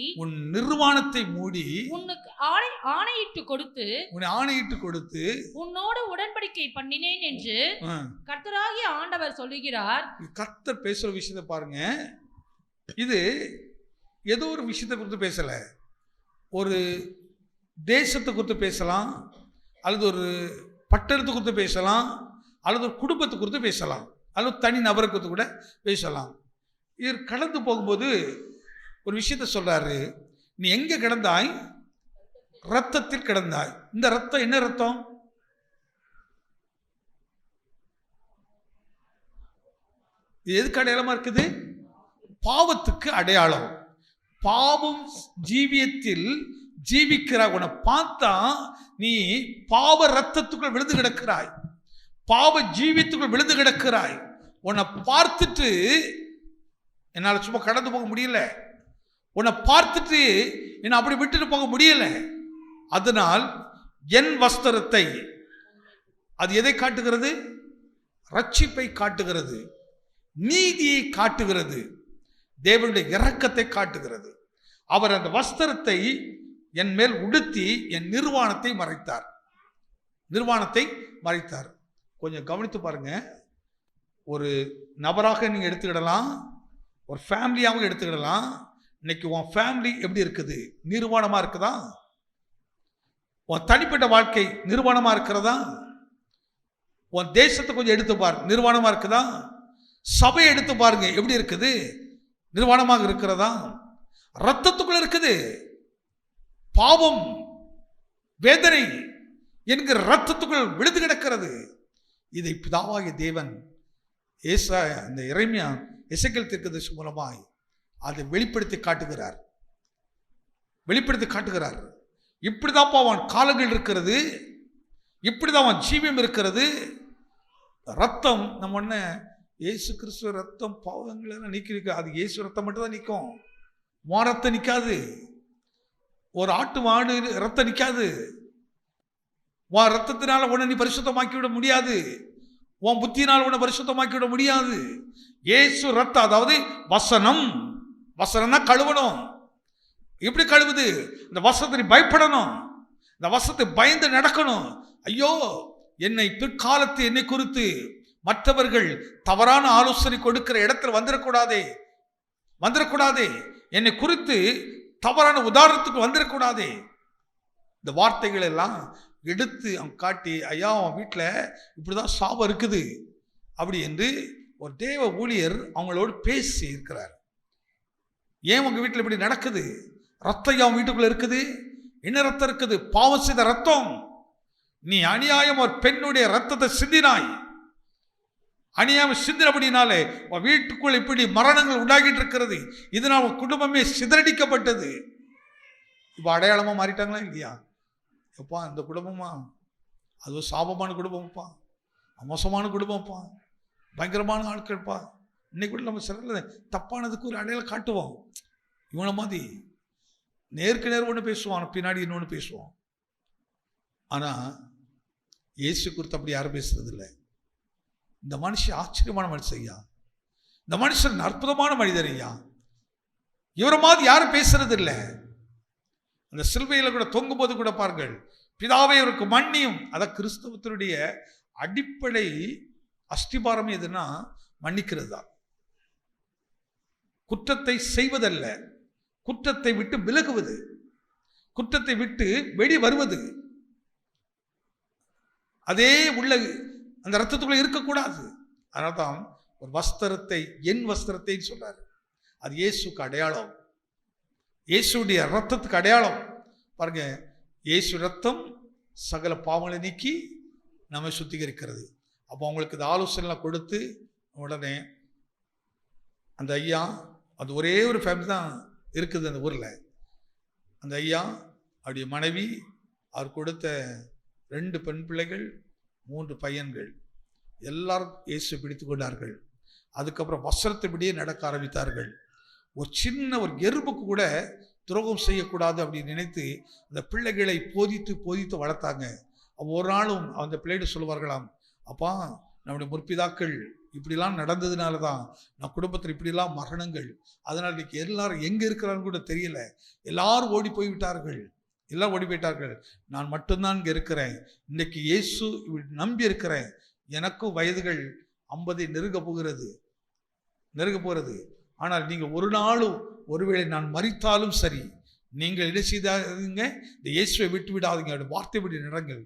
Speaker 3: உனக்கு ஆணையிட்டு கொடுத்து உன்னோடு உடன்படிக்கை பண்ணினேன் என்று கர்த்தராகிய ஆண்டவர் சொல்லுகிறார்.
Speaker 1: கர்த்தர் பேசுற விஷயத்தை பாருங்க. இது ஏதோ ஒரு விஷயத்தை குறித்து பேசல, ஒரு தேசத்தை குறித்து பேசலாம், அல்லது ஒரு பட்டணத்தை குறித்து பேசலாம், அல்லது ஒரு குடும்பத்தை குறித்து பேசலாம், அல்லது தனி நபரை குறித்து கூட பேசலாம். இவர் கடந்து போகும்போது ஒரு விஷயத்த சொல்றாரு, நீ எங்க கிடந்தாய்? ரத்தத்தில் கிடந்தாய். இந்த ரத்தம் என்ன ரத்தம்? இது எதுக்கு அடையாளமா இருக்குது? பாவத்துக்கு அடையாளம். பாவம் ஜீவியத்தில் ஜீவிக்கிறாய். உன்னை பார்த்தா நீ பாவ ரத்தத்துக்குள் விழுந்து கிடக்கிறாய், பாவ ஜீவியத்துக்குள் விழுந்து கிடக்கிறாய். உன்னை பார்த்துட்டு என்னால் சும்மா கடந்து போக முடியல, உன்னை பார்த்துட்டு என்னை அப்படி விட்டுட்டு போக முடியல. அதனால் என் வஸ்திரத்தை, அது எதை காட்டுகிறது? ரட்சிப்பை காட்டுகிறது, நீதியை காட்டுகிறது, தேவனுடைய இரக்கத்தை காட்டுகிறது. அவர் அந்த வஸ்திரத்தை என் மேல் உடுத்தி என் நிர்வாணத்தை மறைத்தார். கொஞ்சம் கவனித்து பாருங்க. ஒரு நபராக நீங்க எடுத்துக்கிடலாம், ஒரு ஃபேமிலியாகவும் எடுத்துக்கிடலாம். இன்னைக்கு உன் ஃபேமிலி எப்படி இருக்குது? நிர்வாணமா இருக்குதா? உன் தனிப்பட்ட வாழ்க்கை நிர்வாணமா இருக்கிறதா? உன் தேசத்தை கொஞ்சம் எடுத்து பாரு, நிர்வாணமா இருக்குதா? சபையை எடுத்து பாருங்க, எப்படி இருக்குது? நிர்வாணமாக இருக்கிறதா? ரத்தத்துக்குள்ள இருக்குது. பாவம் வேதனை என்கிற ரத்தத்துக்குள் விழுந்து கிடக்கிறது. இதை பிதாவாகிய தேவன் இந்த எரேமியா எசேக்கியேல் தீர்க்கதரிசி மூலமாய் அதை வெளிப்படுத்தி காட்டுகிறார். இப்படிதான் அவன் காலங்கள் இருக்கிறது, இப்படிதான் அவன் ஜீவியம் இருக்கிறது. ரத்தம் நம்ம என்ன இயேசு கிறிஸ்துவ ரத்தம் பாவங்களெல்லாம் நீக்கி அது இயேசு ரத்தம் மட்டும் தான் நிற்கும். உன் ரத்தம் நிற்காது. ஒரு ஆட்டு மாடு ரத்தம் நிற்காது. உன் ரத்தத்தினால உன்னை நீ பரிசுத்தமாக்கி விட முடியாது. உன் புத்தியினால் உன்னை பரிசுத்தமாக்கி விட முடியாது. இயேசு ரத்தம், அதாவது வசனம் தான் கழுவணும். எப்படி கழுவுது? இந்த வசனத்தை பயப்படணும், இந்த வசனத்தை பயந்து நடக்கணும். ஐயோ, என்னை பிற்காலத்து என்னை குறித்து மற்றவர்கள் தவறான ஆலோசனை கொடுக்கிற இடத்துல வந்துடக்கூடாதே. என்னை குறித்து தவறான உதாரணத்துக்கு வந்துடக்கூடாதே. இந்த வார்த்தைகள் எல்லாம் எடுத்து அவன் காட்டி, ஐயா அவன் வீட்டில் இப்படிதான் சாபம் இருக்குது அப்படி என்று ஒரு தேவ ஊழியர் அவங்களோடு பேசி இருக்கிறார். ஏன் உங்க வீட்டில் இப்படி நடக்குது? ரத்தம் அவன் வீட்டுக்குள்ள இருக்குது. என்ன ரத்தம் இருக்குது? பாவம் செய்த ரத்தம். நீ அநியாயம் ஒரு பெண்ணுடைய ரத்தத்தை சிந்தினாய். அநியாயம் சிந்தினபடினாலே உன் வீட்டுக்குள் இப்படி மரணங்கள் உண்டாகிட்டு இருக்கிறது. இதனால் உன் குடும்பமே சிதறடிக்கப்பட்டது. இப்போ அடையாளமா மாறிட்டாங்களா இல்லையா? எப்பா இந்த குடும்பமா அது சாபமான குடும்பம்ப்பா, மோசமான குடும்பம்ப்பா, பயங்கரமான ஆட்கள்ப்பா. இன்னைக்கு கூட நம்ம சில தப்பானதுக்கு ஒரு அடையாளம் காட்டுவோம். இவனை மாதிரி நேருக்கு நேர் ஒன்று பேசுவான், பின்னாடி இன்னொன்று பேசுவான். ஆனால் இயேசு குறித்து அப்படி யாரும் பேசுறது இல்லை. இந்த மனுஷன் ஆச்சரியமான மனுஷன் ஐயா, இந்த மனுஷன் அற்புதமான மனிதர் ஐயா, இவரை மாதிரி யாரும் பேசுறது இல்லை. அந்த சிலுவையில் கூட தொங்கும் போது கூட பாருங்கள், பிதாவை இவருக்கு மன்னியும். அதான் கிறிஸ்தவத்தினுடைய அடிப்படை அஸ்திபாரம் எதுனா மன்னிக்கிறது தான். குற்றத்தை செய்வதல்ல, குற்றத்தை விட்டு விலகுவது, குற்றத்தை விட்டு வெளி வருவது. அதே உள்ள அந்த ரத்தத்துக்குள்ள இருக்கக்கூடாது. அதனால தான் ஒரு வஸ்திரத்தை என் வஸ்திரத்தை சொல்றாரு. அது இயேசுக்கு அடையாளம், இயேசுடைய ரத்தத்துக்கு அடையாளம். பாருங்க, இயேசு ரத்தம் சகல பாவங்களை நீக்கி நம்மை சுத்திகரிக்கிறது. அப்போ அவங்களுக்கு இந்த ஆலோசனைலாம் கொடுத்து உடனே அந்த ஐயா, அது ஒரே ஒரு ஃபேமிலி தான் இருக்குது அந்த ஊரில். அந்த ஐயா, அவருடைய மனைவி, அவர் கொடுத்த 2 பெண் பிள்ளைகள், 3 பையன்கள், எல்லாரும் இயேசு பிடித்து கொண்டார்கள். அதுக்கப்புறம் வஸ்திரத்தைப்படியே நடக்க ஆரம்பித்தார்கள். ஒரு சின்ன ஒரு எறும்புக்கு கூட துரோகம் செய்யக்கூடாது அப்படின்னு நினைத்து அந்த பிள்ளைகளை போதித்து வளர்த்தாங்க. ஒரு நாளும் அந்த பிள்ளைகிட்ட சொல்லுவார்களாம், அப்பா நம்முடைய முற்பிதாக்கள் இப்படிலாம் நடந்ததுனால தான் நான் குடும்பத்தில் இப்படிலாம் மரணங்கள், அதனால் இன்னைக்கு எல்லாரும் எங்கே இருக்கிறான்னு கூட தெரியல, எல்லாரும் ஓடி போய்விட்டார்கள், எல்லாம் ஓடி போயிட்டார்கள், நான் மட்டும்தான் இங்கே இருக்கிறேன், இன்னைக்கு இயேசு நம்பி இருக்கிறேன், எனக்கும் வயதுகள் 50 நெருங்க போகிறது. ஆனால் நீங்கள் ஒரு நாளும் ஒருவேளை நான் மரித்தாலும் சரி, நீங்கள் என்ன செய்தாதீங்க, இந்த இயேசுவை விட்டு விடாதீங்க, வார்த்தை விட்டு நடங்கள்.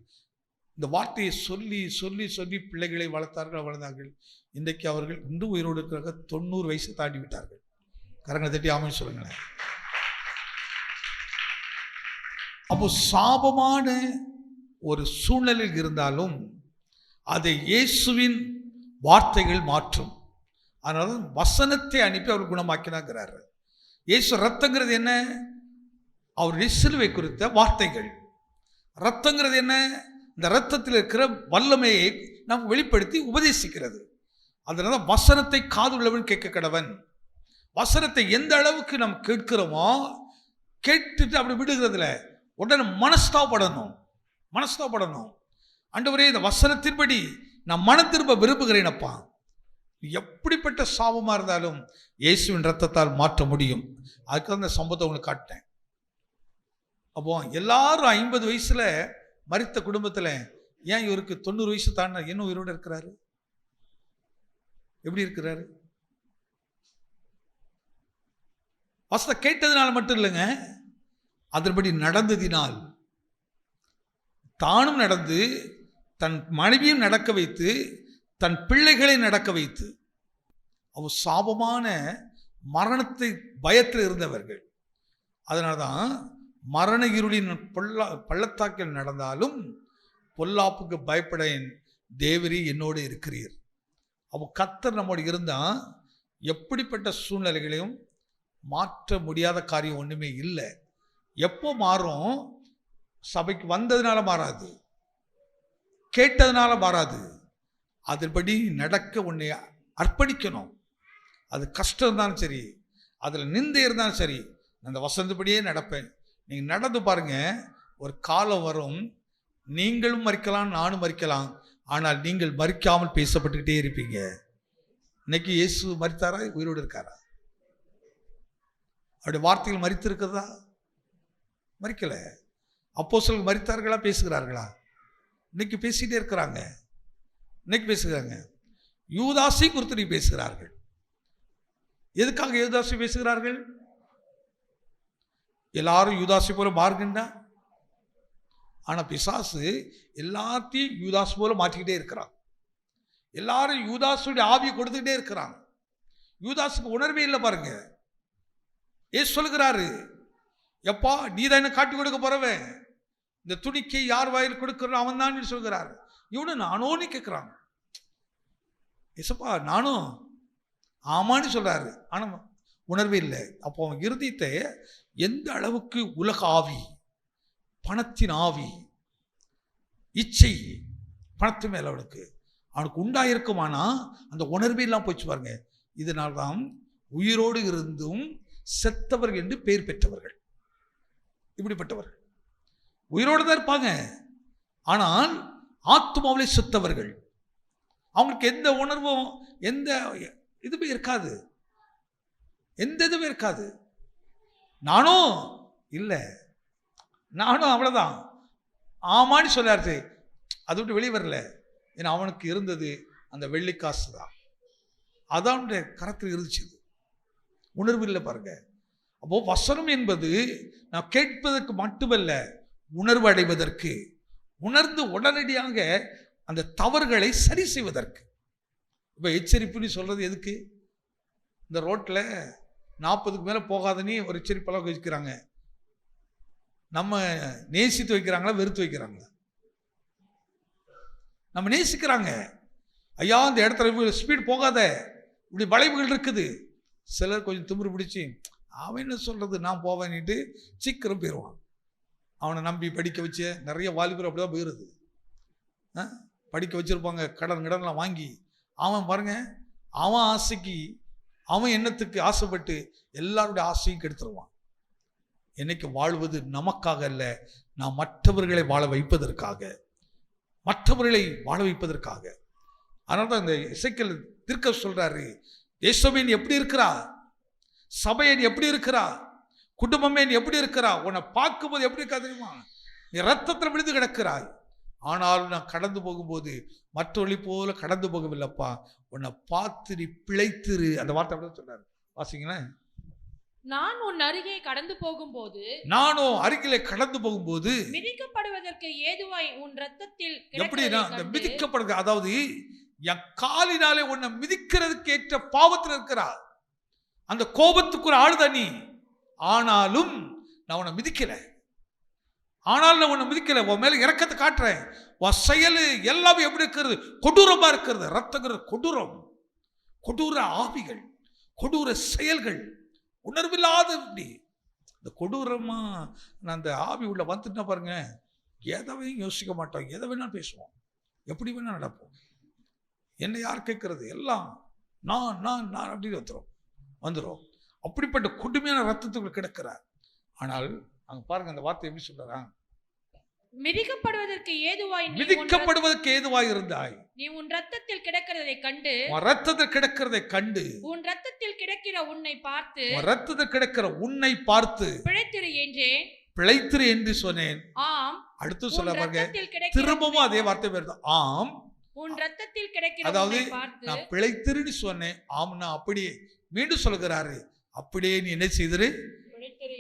Speaker 1: இந்த வார்த்தையை சொல்லி சொல்லி சொல்லி பிள்ளைகளை வளர்ந்தார்கள். இன்றைக்கு அவர்கள் இன்றும் உயிரோடு இருக்கிறாங்க. 90 வயசு தாண்டி விட்டார்கள். கரங்களை தட்டி ஆமென் சொல்லுங்களேன். அப்போ சாபமான ஒரு சூழ்நிலையில் இருந்தாலும் அதை இயேசுவின் வார்த்தைகள் மாற்றும். அதனால வசனத்தை அனுப்பி அவர் குணமாக்கினாங்கிறார். இயேசு ரத்தங்கிறது என்ன? அவருடைய சிலுவை குறித்த வார்த்தைகள். ரத்தங்கிறது என்ன? இந்த ரத்தத்தில் இருக்கிற வல்லமையை நாம் வெளிப்படுத்தி உபதேசிக்கிறது. அதனால வசனத்தை காதுள்ளவன் கேட்க கடவன். வசனத்தை எந்த அளவுக்கு நாம் கேட்கிறோமோ, கேட்டுட்டு அப்படி விடுகிறதுல உடனே மனஸ்தாபப்படணும். ஆண்டவரே, இந்த வசனத்தின்படி நான் மனம் திரும்ப விரும்புகிறேனப்பா. எப்படிப்பட்ட சாபமாக இருந்தாலும் இயேசுவின் ரத்தத்தால் மாற்ற முடியும். அதுக்கு அந்த சம்பவத்தை உங்களுக்கு காட்டேன். அப்போ எல்லாரும் 50 வயசுல மரித்த குடும்பத்தில் ஏன் இவருக்கு 90 வயசு தாண்டின இன்னும் உயிரோடு இருக்கிறாரு? எப்படி இருக்கிறாரு? வசனத்தை கேட்டதுனால மட்டும் இல்லைங்க, அதன்படி நடந்ததினால், தானும் நடந்து தன் மனைவியும் நடக்க வைத்து தன் பிள்ளைகளை நடக்க வைத்து, அவர் சாபமான மரணத்தை பயத்தில் இருந்தவர்கள். அதனால தான் மரண இருளின் பள்ளத்தாக்கில் நடந்தாலும் பொல்லாப்புக்கு பயப்படேன், தேவரீ என்னோடு இருக்கிறீர். அப்போ கர்த்தர் நம்மோடு இருந்தால் எப்படிப்பட்ட சூழ்நிலைகளையும் மாற்ற முடியாத காரியம் ஒன்றுமே இல்லை. எப்போ மாறும்? சபைக்கு வந்ததுனால மாறாது, கேட்டதுனால மாறாது. அதுபடி நடக்க உன்னை அர்ப்பணிக்கணும். அது கஷ்டம் இருந்தாலும் சரி, அதில் நிந்தை இருந்தாலும் சரி, அந்த வசந்தபடியே நடப்பேன். நீங்கள் நடந்து பாருங்க, ஒரு காலம் வரும், நீங்களும் மறிக்கலாம், நானும் மறிக்கலாம், ஆனால் நீங்கள் மறிக்காமல் பேசப்பட்டுக்கிட்டே இருப்பீங்க. இன்னைக்கு இயேசு மரித்தாரா? உயிரோடு இருக்காரா? அவருடைய வார்த்தைகள் மரித்து இருக்கிறதா? மறிக்கல. அப்போஸ்தலர்கள் மரித்தார்களா? பேசுகிறார்களா? இன்னைக்கு பேசிட்டே இருக்கிறாங்க. இன்னைக்கு பேசுகிறாங்க. யூதாசை குறித்து பேசுகிறார்கள். எதுக்காக யூதாசை பேசுகிறார்கள்? எல்லாரும் யூதாசை போல மாறுகின்றா. ஆனா பிசாசு எல்லாத்தையும் யூதாஸ் போல மாற்றிக்கிட்டே இருக்கிறான். எல்லாரும் யூதாசுடைய ஆவியை கொடுத்துக்கிட்டே இருக்கிறாங்க. யூதாசுக்கு உணர்வே இல்லை பாருங்க. ஏசு சொல்லுகிறாரு, எப்பா நீ தான் என்ன காட்டி கொடுக்க போறவன், இந்த துணிக்கை யார் வாயில் கொடுக்கிறான் அவன் தான் சொல்கிறாரு. இவனு நானோன்னு கேட்கிறான். ஏசப்பா நானும் ஆமான்னு சொல்றாரு, ஆனா உணர்வே இல்லை. அப்போ அவன் இருதயத்தை எந்த அளவுக்கு உலக ஆவி, பணத்தின் ஆவி, இச்சை, பணத்து மேல அவனுக்கு உண்டாயிருக்குமானா அந்த உணர்வே இல்லாமல் போச்சு பாருங்க. இதனால்தான் உயிரோடு இருந்தும் செத்தவர்கள் என்று பெயர் பெற்றவர்கள். இப்படிப்பட்டவர்கள் உயிரோடு தான் இருப்பாங்க, ஆனால் ஆத்துமாவிலே செத்தவர்கள். அவங்களுக்கு எந்த உணர்வும் எந்த இதுவே இருக்காது, எந்த இதுவே இருக்காது. நானும் இல்லை, நானும் அவ்வளோதான் ஆமான்னு சொல்லாரு. அதை விட்டு வெளியே வரல. ஏன்னா அவனுக்கு இருந்தது அந்த வெள்ளிக்காசு தான், அதான் அவனுடைய கரத்தில் இருந்துச்சு. உணர்வு இல்லை பாருங்க. அப்போ வசனம் என்பது நான் கேட்பதற்கு மட்டுமல்ல, உணர்வு அடைவதற்கு, உணர்ந்து உடனடியாக அந்த தவறுகளை சரி செய்வதற்கு. இப்போ எச்சரிப்புன்னு சொல்றது எதுக்கு? இந்த ரோட்டில் 40க்கு மேலே போகாதன்னு ஒரு எச்சரிப்பெல்லாம் வச்சுக்கிறாங்க. நம்ம நேசித்து வைக்கிறாங்களா வெறுத்து வைக்கிறாங்களா? நம்ம நேசிக்கிறாங்க. ஐயா இந்த இடத்துல ஸ்பீட் போகாத, இப்படி வளைவுகள் இருக்குது. சிலர் கொஞ்சம் திமிரு பிடிச்சி அவன் என்ன சொல்றது நான் போவேன்னுட்டு சீக்கிரம் போயிடுவான். அவனை நம்பி படிக்க வச்சு நிறைய வாலிபர் அப்படிதான் போயிடுது. படிக்க வச்சிருப்பாங்க, கடன்லாம் வாங்கி. அவன் பாருங்க, அவன் ஆசைக்கு, அவன் எண்ணத்துக்கு ஆசைப்பட்டு எல்லாருடைய ஆசையும் கெடுத்துருவான். என்னைக்கு வாழ்வது நமக்காக அல்ல, நாம் மற்றவர்களை வாழ வைப்பதற்காக, மற்றவர்களை வாழ வைப்பதற்காக. அதனால தான் இந்த எசேக்கியேல் தீர்க்கதரிசி சொல்றாரு, தேசமேன் எப்படி இருக்கிறா, சபையன் எப்படி இருக்கிறா, குடும்பமேன் எப்படி இருக்கிறா, உன்னை பார்க்கும்போது எப்படி இருக்கா தெரியுமா? நீ ரத்தத்தில் விழுந்து கிடக்கிறாய், ஆனாலும் நான் கடந்து போகும்போது மற்றொழி போல கடந்து போகவில்லைப்பா, உன்னை பார்த்து நீ பிழைத்திரு. அந்த வார்த்தை அப்படி சொன்னார். வாசிங்களேன்.
Speaker 3: நான் உன் அருகே கடந்து போகும்போது,
Speaker 1: நானும் அருகிலே கடந்து போகும்போது
Speaker 3: மிதிக்கப்படுவதற்கு ஏதுவாய் உன் ரத்தத்தில்
Speaker 1: எப்படின்னா இந்த மிதிக்கப்படுறது, அதாவது என் காலினாலே உன்னை மிதிக்கிறதுக்கு ஏற்ற பாவத்தில் இருக்கிறார். அந்த கோபத்துக்கு ஒரு ஆளுத நீ, ஆனாலும் நான் உன்னை மிதிக்கல, ஆனாலும் உன்னை மிதிக்கல, உன் மேல இரக்கத்தை காட்டுறேன். உன் செயல் எல்லாமே எப்படி இருக்கிறது? கொடூரமா இருக்கிறது. ரத்தங்கிற கொடூரம், கொடூர ஆவிகள், கொடூர செயல்கள், உணர்வில்லாத இப்படி இந்த கொடூரமா நான் அந்த ஆவி உள்ள வந்துட்டா பாருங்க, எதவையும் யோசிக்க மாட்டோம், எதை வேணாலும் பேசுவோம், எப்படி வேணா நடப்போம். என்னை யார் கேட்கறது, எல்லாம் நான் நான் நான் அப்படின்னு வந்துடும். அப்படிப்பட்ட கொடுமையான ரத்தத்துக்குள்ள கிடக்கிறார். ஆனால் அங்க பாருங்க அந்த வார்த்தை எப்படி சொல்றா,
Speaker 3: மிதிக்கப்படுவதற்கு ஏதுவாய்,
Speaker 1: மிதிக்கப்படுவதற்கு ஏதுவாய் இருந்தாய்,
Speaker 3: நீ உன் ரத்தத்தில் கிடக்கிறதை கண்டு,
Speaker 1: உன் ரத்தத்தில் கிடக்கிறதை கண்டு,
Speaker 3: உன் ரத்தத்தில் கிடக்கிற உன்னை பார்த்து,
Speaker 1: உன் ரத்தத்தில் கிடக்கிற உன்னை பார்த்து
Speaker 3: பிழைத்திரு என்றேன்,
Speaker 1: பிழைத்திரு என்று சொன்னேன்.
Speaker 3: ஆம்.
Speaker 1: அடுத்து சொல்ல பாருங்க, திரும்பவும் அதே வார்த்தை வருது, ஆம்.
Speaker 3: உன் ரத்தத்தில் கிடக்கிற
Speaker 1: அதாவது
Speaker 3: உன்னை பார்த்து
Speaker 1: நான் பிழைத்திருன்னு சொன்னேன், ஆம்னா அப்படியே மீண்டும் சொல்லுகிறாரு, அப்படியே நீ என்ன செய்திரு.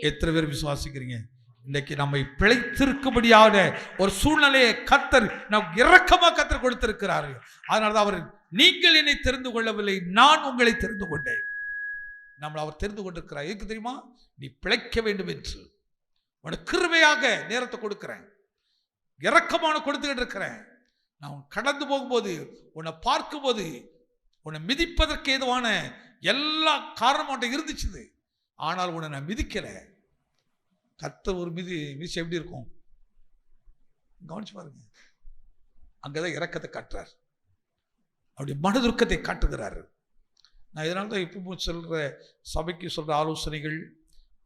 Speaker 1: எத்தனை பேர் விசுவாசிக்கிறீங்க? இன்னைக்கு நம்மை பிழைத்திருக்கும்படியான ஒரு சூழ்நிலையை கர்த்தர் நமக்கு இரக்கமா கர்த்தர் கொடுத்திருக்கிறாரு. அதனாலதான் அவர், நீங்கள் என்னை தெரிந்து கொள்ளவில்லை, நான் உங்களை தெரிந்து கொண்டேன். நம்மளை அவர் தெரிந்து கொண்டிருக்கிறார். எதுக்கு தெரியுமா? நீ பிழைக்க வேண்டும் என்று, உனக்கு கிருபையாக நேரத்தை கொடுக்கிறேன், இரக்கமான கொடுத்துக்கிட்டு இருக்கிறேன். நான் கடந்து போகும்போது, உன்னை பார்க்கும்போது, உன்னை மிதிப்பதற்கு ஏதுவான எல்லா காரணம் இருந்துச்சு. ஆனால் உன்னை நான் மிதிக்கல. கர்த்தர் ஒரு மிதிச்சு எப்படி இருக்கும் கவனிச்சு பாருங்க. அங்கதான் இரக்கத்தை காட்டுறார், அப்படி மனதுருக்கத்தை காட்டுகிறாரு. நான் இதனால தான் இப்போ சொல்ற சபைக்கு சொல்ற ஆலோசனைகள்,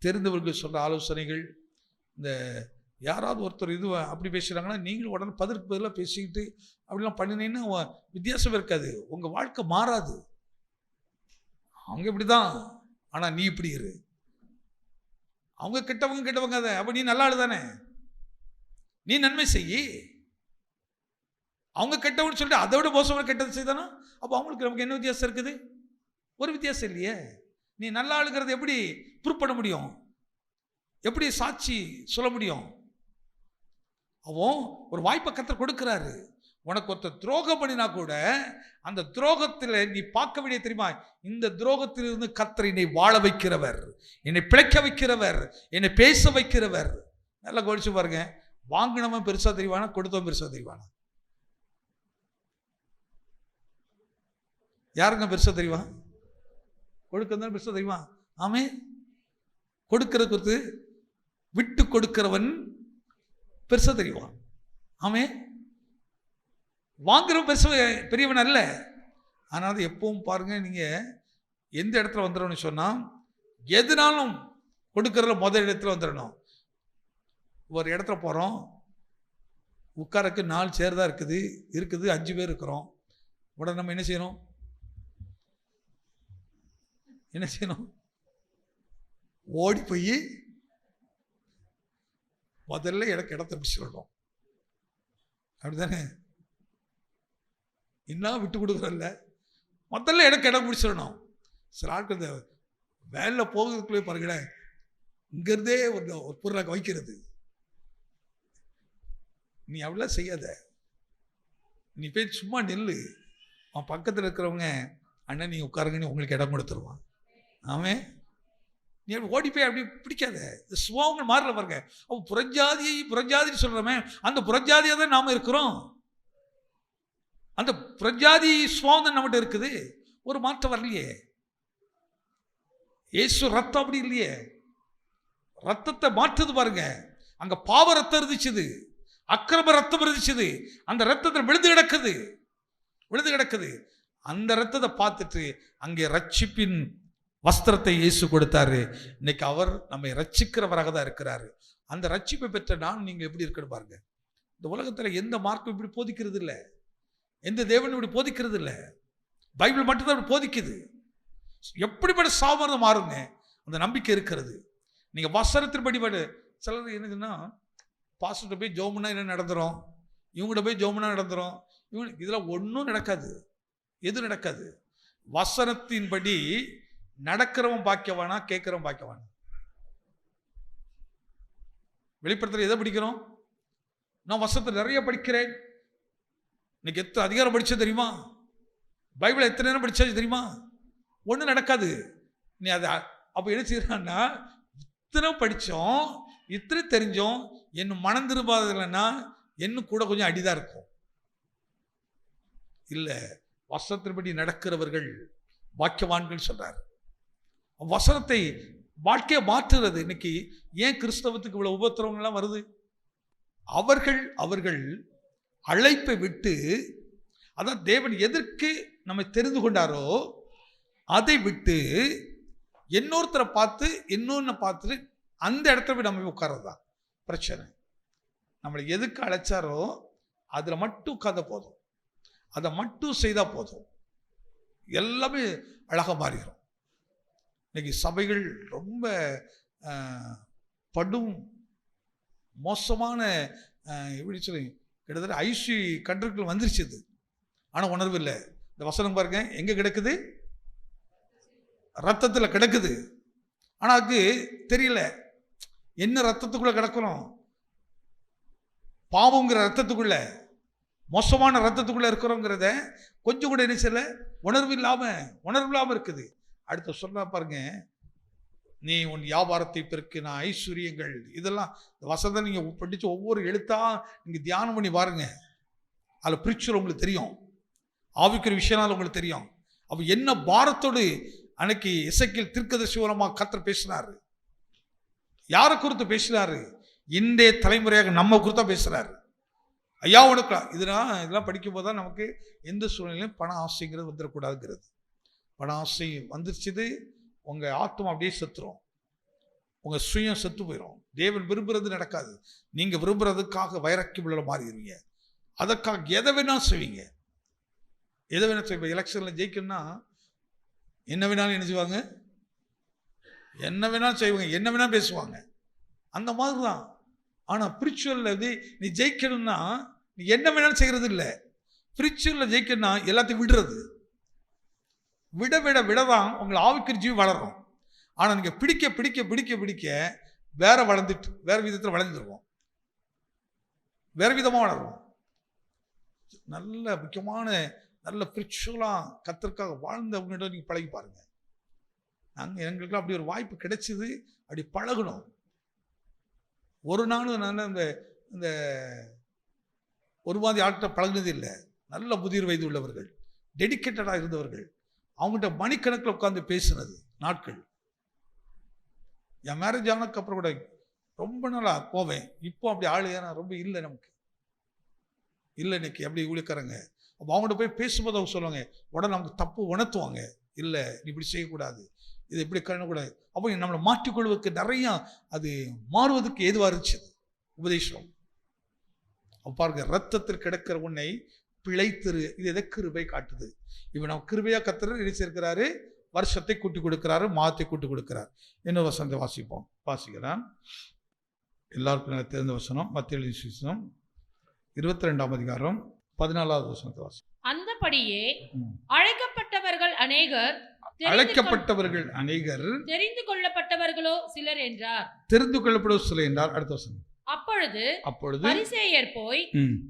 Speaker 1: தெரிந்தவர்கள் சொல்ற ஆலோசனைகள், இந்த யாராவது ஒருத்தர் இது அப்படி பேசுகிறாங்கன்னா நீங்களும் உடனே பதிலுக்கு பதிலாக பேசிக்கிட்டு அப்படிலாம் பண்ணினீங்கன்னா வித்தியாசம் இருக்காது, உங்கள் வாழ்க்கை மாறாது. அவங்க இப்படி தான், ஆனால் நீ இப்படி இரு. அவங்க கெட்டவங்க அதை, அப்போ நீ நல்லா தானே, நீ நன்மை செய்யி. அவங்க கெட்டவன்னு சொல்லிட்டு அதை விட மோசமாக கெட்டது செய்தானா அப்போ அவங்களுக்கு நமக்கு என்ன வித்தியாசம் இருக்குது? ஒரு வித்தியாசம் இல்லையே. நீ நல்லா ஆளுங்கிறது எப்படி ப்ரூவ் பண்ண முடியும்? எப்படி சாட்சி சொல்ல முடியும்? அவன் ஒரு வாய்ப்பை கர்த்தர் கொடுக்கிறாரு. உனக்கு ஒருத்தர் துரோகம் பண்ணினா கூட அந்த துரோகத்தில் நீ பார்க்க வேண்டிய தெரியுமா, இந்த துரோகத்திலிருந்து கர்த்தர் என்னை வாழ வைக்கிறவர், என்னை பிழைக்க வைக்கிறவர், என்னை பேச வைக்கிறவர். நல்லா கவனிச்சு பாருங்க. வாங்கினவன் பெருசா தெரிவானா, கொடுத்தவன் பெருசா தெரிவானா? யாருங்க பெருசா தெரியுமா? கொடுக்கறதான் பெருசா தெரியுமா? ஆமே. கொடுக்கிறது கொடுத்து விட்டு கொடுக்கிறவன் பெருசா தெரியுவான். ஆமே. வாங்குறவன் பெருசா பெரியவன் அல்ல. ஆனால் எப்பவும் பாருங்க, நீங்க எந்த இடத்துல வந்துடணும்னு சொன்னா, எதுனாலும் கொடுக்கறதுல முதல் இடத்துல வந்துடணும். ஒரு இடத்துல போறோம், உட்காரக்கு 4 சேர் தான் இருக்குது 5 பேர் இருக்கிறோம். உடனே நம்ம என்ன செய்யணும்? ஓடி போய் முதல்ல எனக்கு இடத்த பிடிச்சு சொல்லணும். அப்படித்தானே? இன்னும் விட்டு கொடுக்குறல்ல, முதல்ல எனக்கு இடம் பிடிச்சிடணும். சில ஆட்கள் இந்த வேலையில் போகிறதுக்குள்ளே பாருங்களேன், இங்கிருந்தே ஒரு பொருளை வைக்கிறது. நீ அவ்வளோ செய்யாத, நீ போய் சும்மா நெல்லு. அவன் பக்கத்தில் இருக்கிறவங்க அண்ணன் நீ உட்காருங்கன்னு உங்களுக்கு இடம் கொடுத்துருவான். ஆமே. நீ ஓடி போய் அப்படி பிடிக்காத. இந்த சுபாவங்கள் மாறல பாருங்க. அவன் புறஜாதி சொல்றமே, அந்த புறஜாதியாக தான் நாம இருக்கிறோம். அந்த புறஜாதி சுபாவம் தான் நம்மகிட்ட இருக்குது. ஒரு மாற்றம் வரலையே. இயேசு ரத்தம் அப்படி இல்லையே, ரத்தத்தை மாற்றுது பாருங்க. அங்க பாவ ரத்தம் இருந்துச்சு, அக்கிரம ரத்தம் இருந்துச்சு. அந்த ரத்தத்தில் விழுந்து கிடக்குது. அந்த ரத்தத்தை பார்த்துட்டு அங்கே ரட்சிப்பின் வஸ்திரத்தை இயேசு கொடுத்தாரு. இன்னைக்கு அவர் நம்மை ரட்சிக்கிறவராக தான் இருக்கிறாரு. அந்த ரட்சிப்பை பெற்ற நான் நீங்க எப்படி இருக்கணும் பாருங்க. இந்த உலகத்துல எந்த மார்க்கும் இப்படி போதிக்கிறது இல்லை, எந்த தேவனும் இப்படி போதிக்கிறது இல்லை. பைபிள் மட்டும்தான் இப்படி போதிக்குது. எப்படிப்பட்ட சாமர்தம் மாறுங்க அந்த நம்பிக்கை இருக்கிறது. நீங்க வசனத்தின்படி சிலர் என்னதுன்னா, பாஸ்டர்கிட்ட போய் ஜோமுன்னா என்ன நடந்துரும், இவங்ககிட்ட போய் ஜோமுன்னா நடந்துரும். இதெல்லாம் ஒன்றும் நடக்காது. எது நடக்காது? வசனத்தின்படி நடக்கிறவன் பாக்கியவானா, கேட்கிறவன் பாக்கியவானா? வெளிப்படுத்தல எதை படிக்கிறோம்? நான் வசனத்தை நிறைய படிக்கிறேன். இன்னைக்கு எத்தனை அதிகாரம் படிச்சது தெரியுமா? பைபிளை எத்தனை நேரம் படிச்சாச்சு தெரியுமா? ஒன்றும் நடக்காது. நீ அதை அப்போ என்ன செய்யறான்னா, இத்தனை படித்தோம், இத்தனை தெரிஞ்சோம், என்ன மனம் திரும்பாததுலன்னா இன்னும் கூட கொஞ்சம் அடிதான் இருக்கும். இல்லை, வசனத்தின்படி நடக்கிறவர்கள் பாக்கியவான்கள் சொல்றார். வசனத்தை வாழ்க்கையை மாற்றுறது. இன்னைக்கு ஏன் கிறிஸ்தவத்துக்கு இவ்வளவு உபத்திரவங்கள்லாம் வருது? அவர்கள் அழைப்பை விட்டு, அதான் தேவன் எதற்கு நம்மை தெரிந்து கொண்டாரோ அதை விட்டு இன்னொருத்தரை பார்த்து இன்னொன்னு பார்த்துட்டு அந்த இடத்துல போய் நம்ம உட்கார்றதுதான் பிரச்சனை. நம்மளை எதுக்கு அழைச்சாரோ அதில் மட்டும் உட்கார்ந்த போதும், அதை மட்டும் செய்தால் போதும், எல்லாமே அழகாக மாறிடும். இன்னைக்கு சபைகள் ரொம்ப படும் மோசமான எப்படி சொல்லி கிட்டத்தட்ட ஐசி கண்ட்ரிக்குள் வந்துருச்சு. ஆனால் உணர்வு இல்லை. இந்த வசனம் பாருங்க, எங்கே கிடக்குது? ரத்தத்தில் கிடக்குது. ஆனால் அதுக்கு தெரியல என்ன ரத்தத்துக்குள்ள கிடக்கிறோம். பாவங்கிற ரத்தத்துக்குள்ள, மோசமான ரத்தத்துக்குள்ள இருக்கிறோங்கிறத கொஞ்சம் கூட என்ன செய்யல, உணர்வு இல்லாம இருக்குது. அடுத்து சொல்ல பாருங்க, நீ உன் வியாபாரத்தை பெருக்கு, நான் ஐஸ்வர்யங்கள், இதெல்லாம் வசதம் நீங்க படிச்சு ஒவ்வொரு எழுத்தா நீங்க தியானம் பண்ணி பாருங்க. அதில் பிரிச்சுர் உங்களுக்கு தெரியும், ஆவிக்குரிய விஷயம்னால உங்களுக்கு தெரியும். அப்ப என்ன பாரத்தோடு அன்னைக்கு எசேக்கியேல் தீர்க்கதரிசி மூலமா கர்த்தர் பேசினாரு. யாரை குறித்து பேசினாரு? இன்றைய தலைமுறையாக நம்ம குறித்தா பேசுறாரு. ஐயா உனக்கு இதெல்லாம் படிக்கும் போது தான் நமக்கு எந்த சூழ்நிலையும் பண ஆசைங்கிறது வந்துடக்கூடாதுங்கிறது. பண ஆசை வந்துருச்சுது, உங்க ஆத்மா அப்படியே செத்துரும், உங்க சுயம் செத்து போயிடும். தேவன் விரும்புறது நடக்காது. நீங்க விரும்புறதுக்காக வைராக்கியம் உள்ள மாறிடுவீங்க. அதற்காக எதை வேணா செய்வீங்க, எதை வேணா செய்வீங்க. எலெக்ஷன்ல ஜெயிக்கணும்னா என்ன வேணாலும் என்ன செய்வாங்க, என்ன வேணாலும் செய்வாங்க, என்ன வேணா பேசுவாங்க, அந்த மாதிரி தான். ஆனால் ஸ்பிரிச்சுவலில் வந்து நீ ஜெயிக்கணும்னா நீ என்ன வேணாலும் செய்கிறது இல்லை. ஸ்பிரிச்சுவலில் ஜெயிக்கணும்னா எல்லாத்தையும் விடுறது, விட விட விட தான் உங்களை ஆவிக்குரிய ஜீவி வளரும். ஆனால் நீங்கள் பிடிக்க பிடிக்க பிடிக்க பிடிக்க வேற வளர்ந்துட்டு வேற விதத்தில் வளர்ந்துருவோம், வேற விதமாக வளருவோம். நல்ல முக்கியமான நல்ல ஸ்பிரிச்சுவலாக கர்த்தருக்காக வாழ்ந்தவங்ககிட்ட நீங்கள் பழகி பாருங்க. நாங்கள் எங்களுக்குலாம் அப்படி ஒரு வாய்ப்பு கிடைச்சிது, அப்படி பழகணும். ஒரு நாளும் நான் இந்த ஒரு மாதிரி ஆட்கிட்ட பழகினது இல்லை. நல்ல முதிர் வயது உள்ளவர்கள், டெடிக்கேட்டடாக இருந்தவர்கள், அவங்ககிட்ட மணிக்கணக்கில் உட்காந்து பேசினது நாட்கள். என் மேரேஜ் ஆனதுக்கு அப்புறம் கூட ரொம்ப நாளாக போவேன். இப்போ அப்படி ஆளு ஏன்னா ரொம்ப இல்லை, நமக்கு இல்லை இன்னைக்கு அப்படி ஊழியக்காரங்க. அப்போ அவங்கள்ட்ட போய் பேசும்போது அவங்க சொல்லுவாங்க, உடனே நமக்கு தப்பு உணர்த்துவாங்க. இல்லை நீ இப்படி செய்யக்கூடாது, இது எப்படி கண்ணக்கூடாது. அப்போ நம்மளை மாற்றிக்கொள்வதற்கு நிறையா அது மாறுவதற்கு ஏதுவாக இருந்துச்சு உபதேசம். பாருங்க, ரத்தத்தில் கிடக்கிற உன்னை பிழைத்திரு, இது எதை கிருபை காட்டுது. இப்போ நம்ம கிருபையா கர்த்தர் நினைச்சிருக்கிறாரு, வருஷத்தை கூட்டி கொடுக்கிறாரு, மாதத்தை கூட்டி கொடுக்கிறார். இன்னொரு வசனத்தை வாசிக்கிறேன். எல்லாருக்கும் தெரிந்த வசனம் மத்தேயு சுவிசேஷம் 22ஆம் அதிகாரம் 14வது வசனத்தை வாசி.
Speaker 3: அந்தபடியே அழைக்கப்பட்டவர்கள் அநேகர், தெரிந்து கொள்ளப்பட்டவர்களோ சிலர் என்றார்.
Speaker 1: தெரிந்து கொள்ளப்படுவோர் சிலர் என்றார். அடுத்த வசனம்.
Speaker 3: அப்பொழுது பரிசேயர் போய்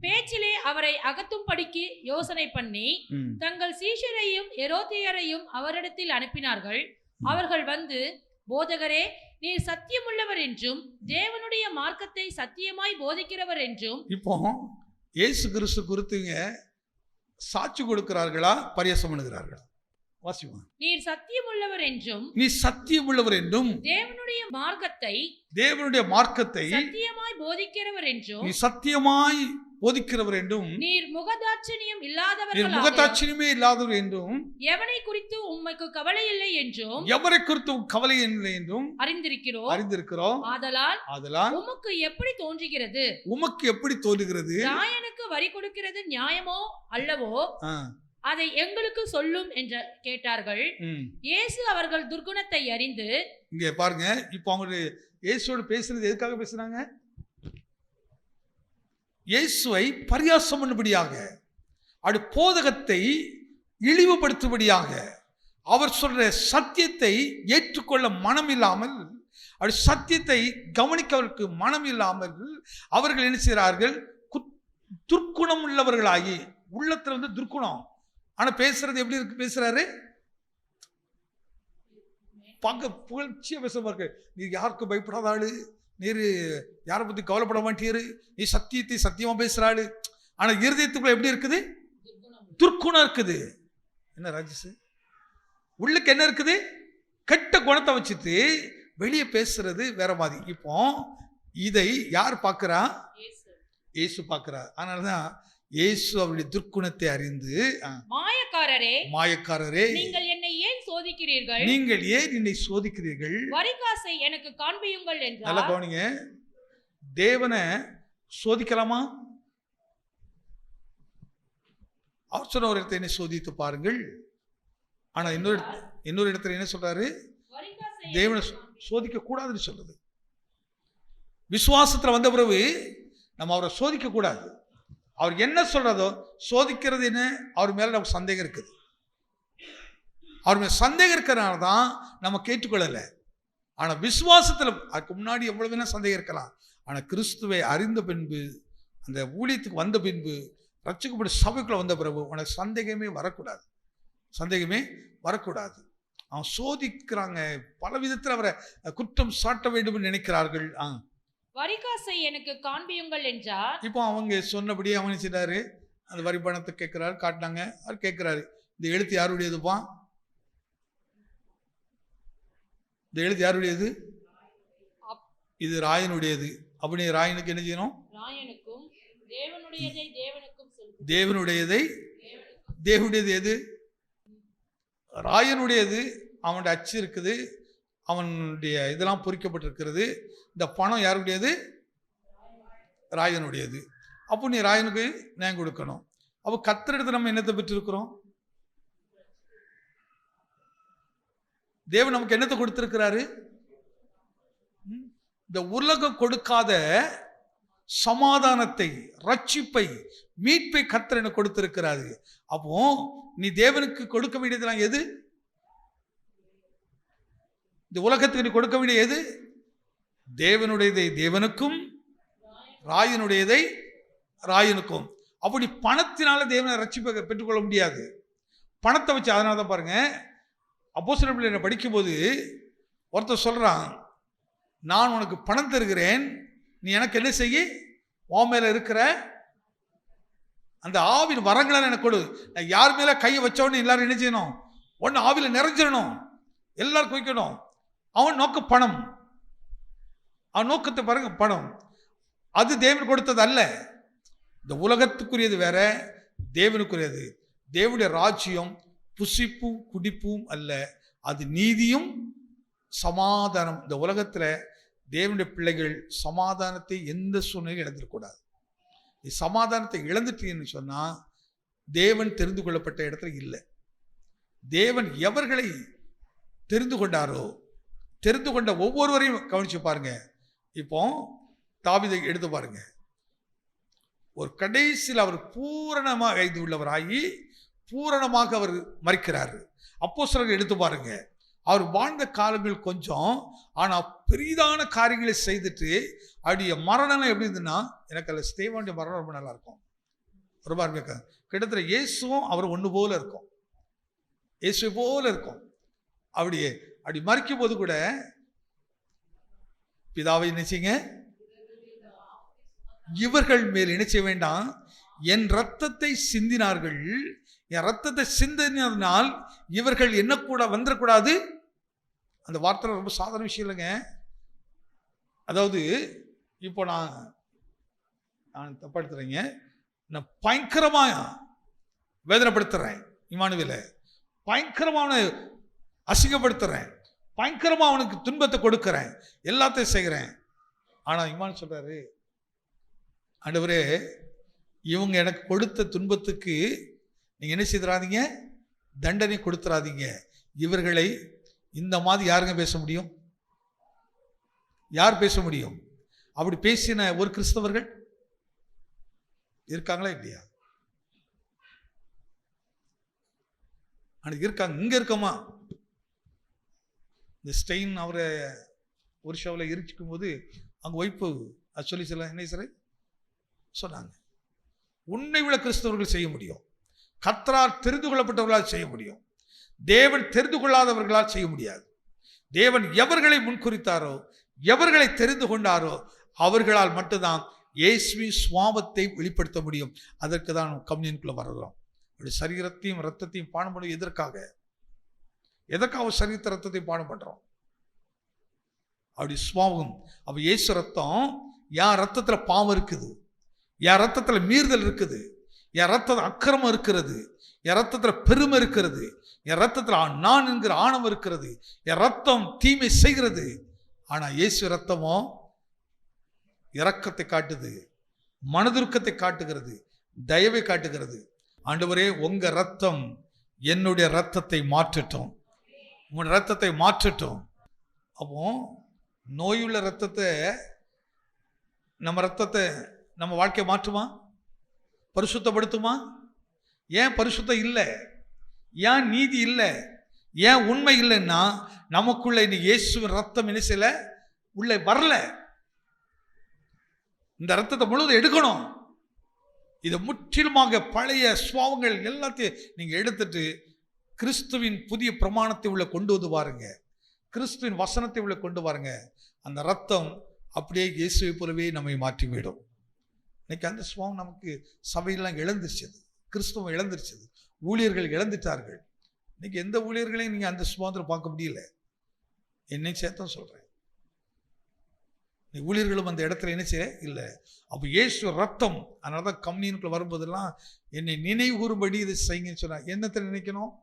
Speaker 3: பேச்சிலே அவரை அகத்தும்படிக்கு யோசனை பண்ணி தங்கள் சீஷரையும் ஏரோதியரையும் அவரிடத்தில் அனுப்பினார்கள். அவர்கள் வந்து, போதகரே, நீர் சத்தியமுள்ளவர் என்றும் தேவனுடைய மார்க்கத்தை சத்தியமாய் போதிக்கிறவர் என்றும்.
Speaker 1: இப்போ இயேசு கிறிஸ்து குறித்துங்க சாட்சி கொடுக்கிறார்களா, பரியாசம் பண்ணுகிறார்களா? வாசிமா.
Speaker 3: நீர் சத்தியமுள்ளவர் என்றும்,
Speaker 1: நீ சத்தியமுள்ளவர் என்றும்
Speaker 3: தேவனுடைய மார்க்கத்தை சத்தியமாய் போதிக்கிறவர் என்றும்,
Speaker 1: நீ சத்தியமாய் போதிக்கிறவர் என்றும்,
Speaker 3: நீர் முகதாட்சணியம்
Speaker 1: இல்லாதவர் என்றும்,
Speaker 3: எவனை குறித்து உமக்கு கவலை இல்லை என்றும்,
Speaker 1: எவரை குறித்து கவலை இல்லை என்றும்
Speaker 3: அறிந்திருக்கிறோம். ஆதலால் உமக்கு எப்படி தோன்றுகிறது, ராயனுக்கு வரி கொடுக்கிறது நியாயமோ அல்லவோ, அதை எங்களுக்கு சொல்லும் என்று கேட்டார்கள். இயேசு அவர்கள் துர்குணத்தை அறிந்து,
Speaker 1: இங்க பாருங்க, இப்போ அவங்க இயேசுவோடு பேசுறது எதுக்காக பேசுறாங்க? இயேசுவை பரியாசம் பண்ணும்படியாக, அது போதகத்தை இழிவுபடுத்தும்படியாக, அவர் சொல்ற சத்தியத்தை ஏற்றுக்கொள்ள மனம் இல்லாமல், அது சத்தியத்தை கவனிக்கவருக்கு மனம் இல்லாமல் அவர்கள் என்ன செய்கிறார்கள்? துர்க்குணம் உள்ளவர்களாகி, உள்ளத்துல வந்து துர்க்குணம். ஆனா பேசுறது எப்படி இருக்கு? பேசுறாரு புகழ்ச்சியா பேச இருக்கு. நீர் யாருக்கும் பயப்படாத ஆளு, நீர் யாரை பத்தி கவலைப்பட மாட்டீரு, நீ சத்தியத்தை சத்தியமா பேசுறாளு. ஆனா இருதயத்துக்குள்ள எப்படி இருக்குது? துர்க்குணம் இருக்குது. என்ன ராஜேஷ், உள்ளுக்கு என்ன இருக்குது? கெட்ட குணத்தை வச்சுட்டு வெளியே பேசுறது வேற மாதிரி. இப்போ இதை யார் பார்க்கிறா? இயேசு பார்க்கிறார். அதனாலதான் இயேசு அவருடைய துர்க்குணத்தை அறிந்து, மாயக்காரரே, நீங்கள் என்னை ஏன் சோதிக்கிறீர்கள், வரிகாசை எனக்கு காண்பியுங்கள் என்றார். நல்லா கவனிங்க, தேவனை சோதிக்கலாமா? அவர் சொன்ன ஒரு இடத்தை என்னை சோதித்து பாருங்கள். ஆனா இன்னொரு இடத்துல என்ன சொல்றாரு? தேவனை சோதிக்க கூடாதுன்னு சொல்றது. விசுவாசத்துல வந்த பிறகு நம்ம அவரை சோதிக்க கூடாது. அவர் என்ன சொல்றதோ சோதிக்கிறது என்ன? அவர் மேல நமக்கு சந்தேகம் இருக்குது. அவர் மேல சந்தேகம் இருக்கிறனால தான் நம்ம கேட்டுக்கொள்ளல. ஆனா விசுவாசத்துல அதுக்கு முன்னாடி எவ்வளவு வேணா சந்தேகம் இருக்கலாம். ஆனா கிறிஸ்துவை அறிந்த பின்பு, அந்த ஊழியத்துக்கு வந்த பின்பு, ரட்சிக்கப்பட்ட சபைக்குள்ள வந்த பிறகு உனக்கு சந்தேகமே வரக்கூடாது. அவன் சோதிக்கிறாங்க, பல விதத்தில் அவரை குற்றம் சாட்ட வேண்டும் நினைக்கிறார்கள்.
Speaker 3: வரிகாசை எனக்கு காண்பியுங்கள் என்றார்.
Speaker 1: இப்போ அவங்க சொன்னபடி அவன் செய்றாரு, அந்த வரி பணத்தை கேட்கிறாரு, காட்டினாங்க. அவர் கேட்கிறாரு, இந்த எழுத்து யாருடையதுப்பா? இந்த எழுத்து யாருடையது? இது ராயனுடையது. அப்படி ராயனுக்கு என்ன செய்யணும்?
Speaker 3: ராயனுக்கும் தேவனுடையதை தேவனுக்கும் செலுத்து.
Speaker 1: தேவனுடையதை தேவனுடையது எது? ராயனுடையது. அவனுடைய அச்சு இருக்குது, அவனுடைய இதெல்லாம் பொறிக்கப்பட்டிருக்கிறது. இந்த பணம் யாருடையது? ராயனுடையது. அப்போ நீ ராயனுக்கு நான் கொடுக்கணும். அப்போ கர்த்தரிடத்தில் நம்ம என்னத்தை பெற்றிருக்கிறோம்? தேவன் நமக்கு என்னத்தை கொடுத்திருக்கிறாரு? இந்த உலகம் கொடுக்காத சமாதானத்தை, ரட்சிப்பை, மீட்பை கர்த்தர் எனக்கு கொடுத்திருக்கிறாரு. அப்போ நீ தேவனுக்கு கொடுக்க வேண்டியதெல்லாம் எது? இந்த உலகத்துக்கு நீ கொடுக்க வேண்டிய எது? தேவனுடையதை தேவனுக்கும், ராயனுடையதை ராயனுக்கும். அப்படி பணத்தினால தேவனை ரட்சிப்பை பெற்றுக்கொள்ள முடியாது. பணத்தை வச்சு. அதனால தான் பாருங்க, அப்போஸ்தலர் படிக்கும்போது ஒருத்தர் சொல்றான், நான் உனக்கு பணம் தருகிறேன், நீ எனக்கு என்ன செய்ய? உன் மேல இருக்கிற அந்த ஆவின் வரங்களை எனக்கு கொடு. நான் யார் மேல கையை வச்சவொன்னு எல்லாரும் என்ன செய்யணும்? ஒன்று ஆவில நிறைஞ்சிடணும், எல்லாரும் குவிக்கணும். அவன் நோக்க பணம், அவன் நோக்கத்தை பாருங்க பணம். அது தேவன் கொடுத்தது அல்ல. இந்த உலகத்துக்குரியது வேற, தேவனுக்குரியது. தேவனுடைய ராஜ்யம் புசிப்பும் குடிப்பும் அல்ல, அது நீதியும் சமாதானம். இந்த உலகத்தில் தேவனுடைய பிள்ளைகள் சமாதானத்தை எந்த சூழ்நிலையும் இழந்துடக்கூடாது. நீ சமாதானத்தை இழந்துட்டீன்னு சொன்னா தேவன் தெரிந்து கொள்ளப்பட்ட இடத்துல இல்லை. தேவன் எவர்களை தெரிந்து கொண்டாரோ, தெரிந்து கொண்ட ஒவ்வொருவரையும் கவனிச்சு பாருங்க. இப்போ தாவீதை எடுத்து பாருங்க. ஒரு கடைசியில் அவர் பூரணமாக கைது உள்ளவராகி பூரணமாக அவர் மரிக்கிறார். அப்போஸ்தலர்கள் எடுத்து பாருங்க. அவர் வாழ்ந்த காலங்கள் கொஞ்சம், ஆனா பெரிதான காரியங்களை செய்துட்டு அவருடைய மரணம் எப்படி இருந்துன்னா, எனக்கு அதில் ஸ்தேவானுடைய மரணம் ரொம்ப நல்லா இருக்கும், ரொம்ப அருமையாக. கிட்டத்தட்ட இயேசுவும் அவர் ஒன்று போல இருக்கும், இயேசு போல இருக்கும். அப்படி மரிக்கும் போது கூட பிதாவை நினைச்சிங்க, இவர்கள் மேல் நினைச்ச வேண்டாம், என் ரத்தத்தை சிந்தினார்கள், என் ரத்தத்தை சிந்தினால் இவர்கள் என்ன கூட வந்துடக்கூடாது. அந்த வார்த்தை ரொம்ப சாதாரண விஷயம் இல்லைங்க. அதாவது இப்போ நான் தப்பா எடுத்துறேங்க, நான் பயங்கரமா வேதனைப்படுத்துறேன் இமானுவேல, பயங்கரமான அசிங்கப்படுத்துறேன், பயங்கரமா அவனுக்கு துன்பத்தை கொடுக்கிறேன், எல்லாத்தையும் செய்கிறேன். ஆனா இமான் சொல்றாரு, ஆண்டவரே இவங்க எனக்கு கொடுத்த துன்பத்துக்கு நீங்க என்ன செய்துறாதீங்க, தண்டனை கொடுத்துறாதீங்க. இவர்களை இந்த மாதிரி யாருங்க பேச முடியும்? யார் பேச முடியும்? அப்படி பேசின ஒரு கிறிஸ்தவர்கள் இருக்காங்களா இல்லையா? அன்னைக்கு இருக்காங்க. இங்க இருக்கமா, இந்த ஸ்டெயின் அவரை ஒரு ஷோவில் இருக்கும் போது அங்க ஒய்ப்பு அது சொல்லி என்ன சார் சொன்னாங்க, உன்னை விட கிறிஸ்தவர்கள் செய்ய முடியும், கர்த்தரால் தெரிந்து கொள்ளப்பட்டவர்களால் செய்ய முடியும், தேவன் தெரிந்து கொள்ளாதவர்களால் செய்ய முடியாது. தேவன் எவர்களை முன்குறித்தாரோ, எவர்களை தெரிந்து கொண்டாரோ அவர்களால் மட்டும்தான் இயேசுவின் சுவாபத்தை வெளிப்படுத்த முடியும். அதற்கு தான் கம்யூனியனுக்குள்ள வர்றோம். அப்படி சரீரத்தையும் ரத்தத்தையும் பானம் பண்ணும். எதற்காக சரீரத்தை ரத்தத்தையும் பானம் பண்றோம்? அப்படி சுவாபம். அப்ப இயேசு ரத்தம், என் ரத்தத்துல பாவம் இருக்குது, என் ரத்தத்துல மீறுதல் இருக்குது, என் ரத்தத்தில் அக்கிரமம் இருக்கிறது, என் ரத்தத்தில் பெருமை இருக்கிறது, என் ரத்தத்தில் நான் என்கிற ஆணவம் இருக்கிறது, என் ரத்தம் தீமை செய்கிறது. ஆனா இயேசு ரத்தமோ இரக்கத்தை காட்டுது, மனதுருக்கத்தை காட்டுகிறது, தயவை காட்டுகிறது. ஆண்டவரே உங்க ரத்தம் என்னுடைய ரத்தத்தை மாற்றட்டும், உங்க ரத்தத்தை மாற்றட்டும். அப்போ நோயுள்ள ரத்தத்தை, நம்ம ரத்தத்தை நம்ம வாழ்க்கையை மாற்றுமா? பரிசுத்தப்படுத்துமா? ஏன் பரிசுத்தம் இல்லை? ஏன் நீதி இல்லை? ஏன் உண்மை இல்லைன்னா நமக்குள்ள இன்னைக்கு இயேசுவின் ரத்தம் என்ன செய்யல, உள்ள வரல. இந்த ரத்தத்தை முழுவதும் எடுக்கணும். இதை முற்றிலுமாக பழைய சுவாவங்கள் எல்லாத்தையும் நீங்க எடுத்துட்டு கிறிஸ்துவின் புதிய பிரமாணத்தை உள்ள கொண்டு வந்து பாருங்க, கிறிஸ்துவின் வசனத்தை உள்ள கொண்டு பாருங்க. அந்த ரத்தம் அப்படியே இயேசுவை போலவே நம்மை மாற்றிவிடும். இன்னைக்கு அந்த சுவாமம் நமக்கு சபையெல்லாம் இழந்துருச்சு, கிறிஸ்துவம் இழந்துருச்சு, ஊழியர்கள் இழந்துட்டார்கள். இன்னைக்கு எந்த ஊழியர்களையும் நீங்கள் அந்த சுவாந்திரம் பார்க்க முடியல. என்னை சேர்த்தான் சொல்கிறேன், ஊழியர்களும் அந்த இடத்துல என்ன செய்ய இல்லை. அப்போ இயேசு ரத்தம், அதனால தான் கம்யூனியனுக்குள்ள வரும்போதெல்லாம் என்னை நினைவு கூறும்படி இதை செய்யுங்கன்னு சொன்னார். என்னத்தை நினைக்கணும்?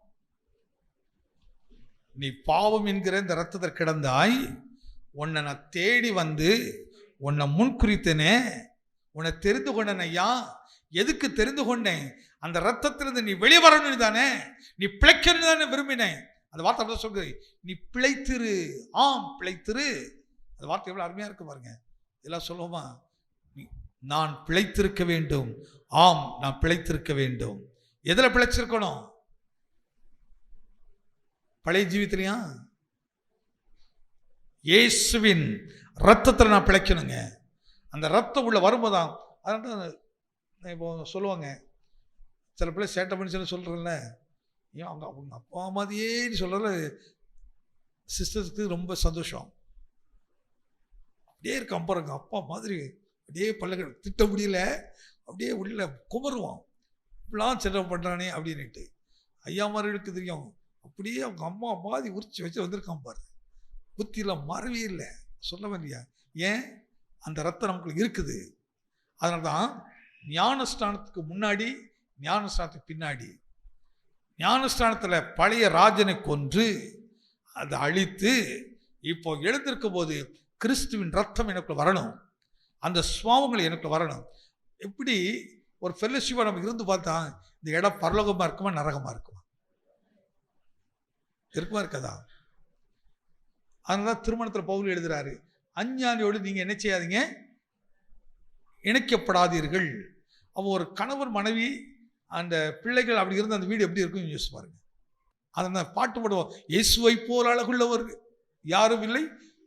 Speaker 1: நீ பாவம் என்கிற இந்த ரத்தத்தை கிடந்தாய், உன்னை நான் தேடி வந்து உன்னை முன்குறித்தனே, உன்னை தெரிந்து கொண்டேன் ஐயா. எதுக்கு தெரிந்து கொண்டேன்? அந்த ரத்தத்திலிருந்து நீ வெளியே வரணும் தானே, நீ பிழைக்கணும் தானே விரும்பினேன். அந்த வார்த்தை அப்படி சொல்கிறேன், நீ பிழைத்திரு, ஆம் பிழைத்திரு. அந்த வார்த்தை எவ்வளோ அருமையாக இருக்கு பாருங்க. இதெல்லாம் சொல்லுவோமா? நான் பிழைத்திருக்க வேண்டும், ஆம் நான் பிழைத்திருக்க வேண்டும். எதில் பிழைச்சிருக்கணும்? பழைய ஜீவித்திலையா? இயேசுவின் ரத்தத்தில் நான் பிழைக்கணுங்க. அந்த ரத்தம் உள்ள வரும்போதான். அதனால இப்போ சொல்லுவாங்க, சில பிள்ளை சேட்டை பண்ணி சொல்கிறேன்ல, ஏன் அவங்க அப்பா மாதிரியே சொல்கிற சிஸ்டர்ஸுக்கு ரொம்ப சந்தோஷம். அப்படியே இருக்க பாருங்க, அப்பா மாதிரி அப்படியே பல்ல திட்ட முடியல, அப்படியே உள்ள குமருவான், இப்படிலாம் செலவு பண்ணுறானே அப்படின்ட்டு. ஐயாமார்களுக்கு தெரியும், அப்படியே அவங்க அம்மா மாதிரி உரிச்சு வச்சு வந்திருக்கான் பாரு, புத்தியில் மறவே இல்லை. சொல்ல இல்லையா? ஏன்? அந்த ரத்தம் நமக்கு இருக்குது. அதனால தான் ஞானஸ்தானத்துக்கு முன்னாடி, ஞானஸ்தானத்துக்கு பின்னாடி, ஞானஸ்தானத்தில் பழைய ராஜனை கொன்று அதை அழித்து இப்போ எழுந்திருக்கும் போது கிறிஸ்துவின் ரத்தம் எனக்கு வரணும், அந்த சுவாவங்கள் எனக்கு வரணும். எப்படி ஒரு ஃபெல்லோஷிப்பாக நம்ம இருந்து பார்த்தா இந்த இடம் பரலோகமாக இருக்குமா நரகமாக இருக்குமா? இருக்குமா இருக்காதா? அதனால திருமணத்தில் பவுல் எழுதுறாரு, அஞ்ஞானியோடு நீங்கள் என்ன செய்யாதீங்க, இணைக்கப்படாதீர்கள். அப்போ ஒரு கணவர் மனைவி அந்த பிள்ளைகள் அப்படி இருந்து அந்த வீடு எப்படி இருக்கும் யோசிச்சு பாருங்க. அதை பாட்டு பாடுவோம், இயேசுவை போல் அழகுள்ளவர் யாரும் இல்லை,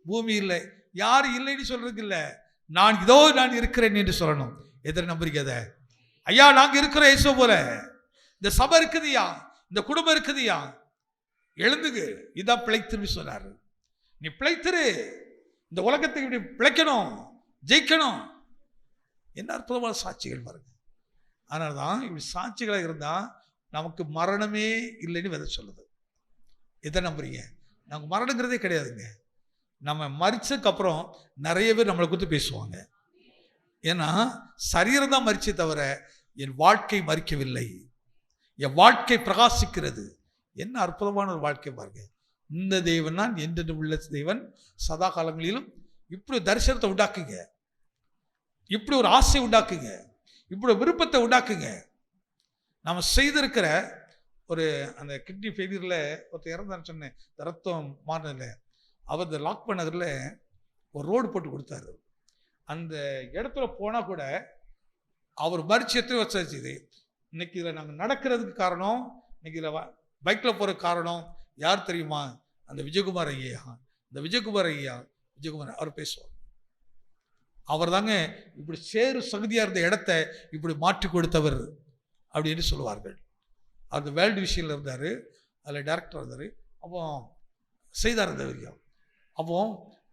Speaker 1: பூமி இல்லை. யாரும் இல்லைன்னு சொல்றதுக்கு இல்லை, நான் இதோ நான் இருக்கிறேன் என்று சொல்லணும். எதிர நம்புறீங்க அதை? ஐயா நாங்கள் இருக்கிறோம் இயேசு போல, இந்த சபை இருக்குதுயா, இந்த குடும்பம் இருக்குதுயா, எழுந்துக்கு, இதான் பிழைத்திரு சொன்னார். நீ பிழைத்திரு, இந்த உலகத்தை இப்படி பிழைக்கணும், ஜெயிக்கணும். என்ன அற்புதமான சாட்சிகள் பாருங்க. அதனால தான் இப்படி சாட்சிகளாக இருந்தால் நமக்கு மரணமே இல்லைன்னு விதை சொல்லுது. எதை நம்புறீங்க? நமக்கு மரணங்கிறதே கிடையாதுங்க. நம்ம மரிச்சதுக்கப்புறம் நிறைய பேர் நம்மளை குறித்து பேசுவாங்க. ஏன்னா சரீரம் தான் மரிச்சே தவிர என் வாழ்க்கை மரிக்கவில்லை, என் வாழ்க்கை பிரகாசிக்கிறது. என்ன அற்புதமான ஒரு வாழ்க்கை பாருங்க. இந்த தேவன் தான் என்றென்று உள்ள தேவன், சதா காலங்களிலும். இப்படி தரிசனத்தை உண்டாக்குங்க, இப்படி ஒரு ஆசை உண்டாக்குங்க, இப்படி விருப்பத்தை உண்டாக்குங்க. நம்ம செய்திருக்கிற ஒரு அந்த கிட்னி ஃபெயிலியரில் ஒருத்தர் இறந்தான்னு சொன்னேன், ரத்தம் மாறினதில்லை. அவர் இந்த லாக்பன் நகரில் ஒரு ரோடு போட்டு கொடுத்தாரு. அந்த இடத்துல போனால் கூட அவர் மரிச்சு எத்தனை வருஷம் ஆச்சு. இது இன்னைக்கு இதில் நாங்கள் நடக்கிறதுக்கு காரணம், இன்னைக்கு இதில் பைக்கில் போகிற காரணம் யார் தெரியுமா? அந்த விஜயகுமார் ஐயா. இந்த விஜயகுமார் ஐயா, விஜயகுமார் அவர் பேசுவார். அவர் தாங்க இப்படி சேரு சகுதியாக இருந்த இடத்த இப்படி மாற்றி கொடுத்தவர் அப்படின்னு சொல்லுவார்கள். அந்த வேர்ல்டு விஷனில் இருந்தார், அதில் டைரக்டர் இருந்தார். அப்போ செய்தார் இந்த வரைக்கும். அப்போ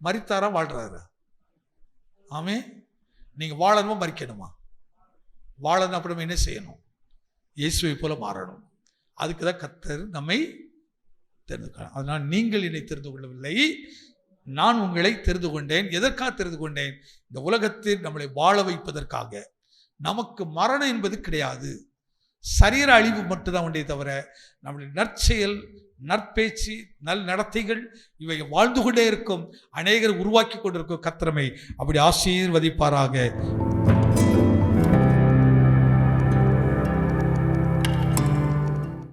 Speaker 1: மரித்தாரா வாழ்கிறாரு? ஆமே. நீங்கள் வாழணுமா மரிக்கணுமா? வாழணும். அப்படி நம்ம என்ன செய்யணும்? இயேசுவை போல மாறணும். அதுக்கு தான் கர்த்தர் நம்மை தெரிந்துக்கலாம். அதனால் நீங்கள் என்னை தெரிந்து கொள்ளவில்லை, நான் உங்களை தெரிந்து கொண்டேன். எதற்காக தெரிந்து கொண்டேன்? இந்த உலகத்தில் நம்மளை வாழ வைப்பதற்காக. நமக்கு மரணம் என்பது கிடையாது, சரீர அழிவு மட்டும்தான் உண்டே தவிர நம்முடைய நற்செயல், நற்பேச்சு, நல் நடத்தைகள் இவை வாழ்ந்து கொண்டே இருக்கும். அநேகர் உருவாக்கி கொண்டிருக்கும். கர்த்தர் நம்மை அப்படி ஆசீர்வதிப்பாராக.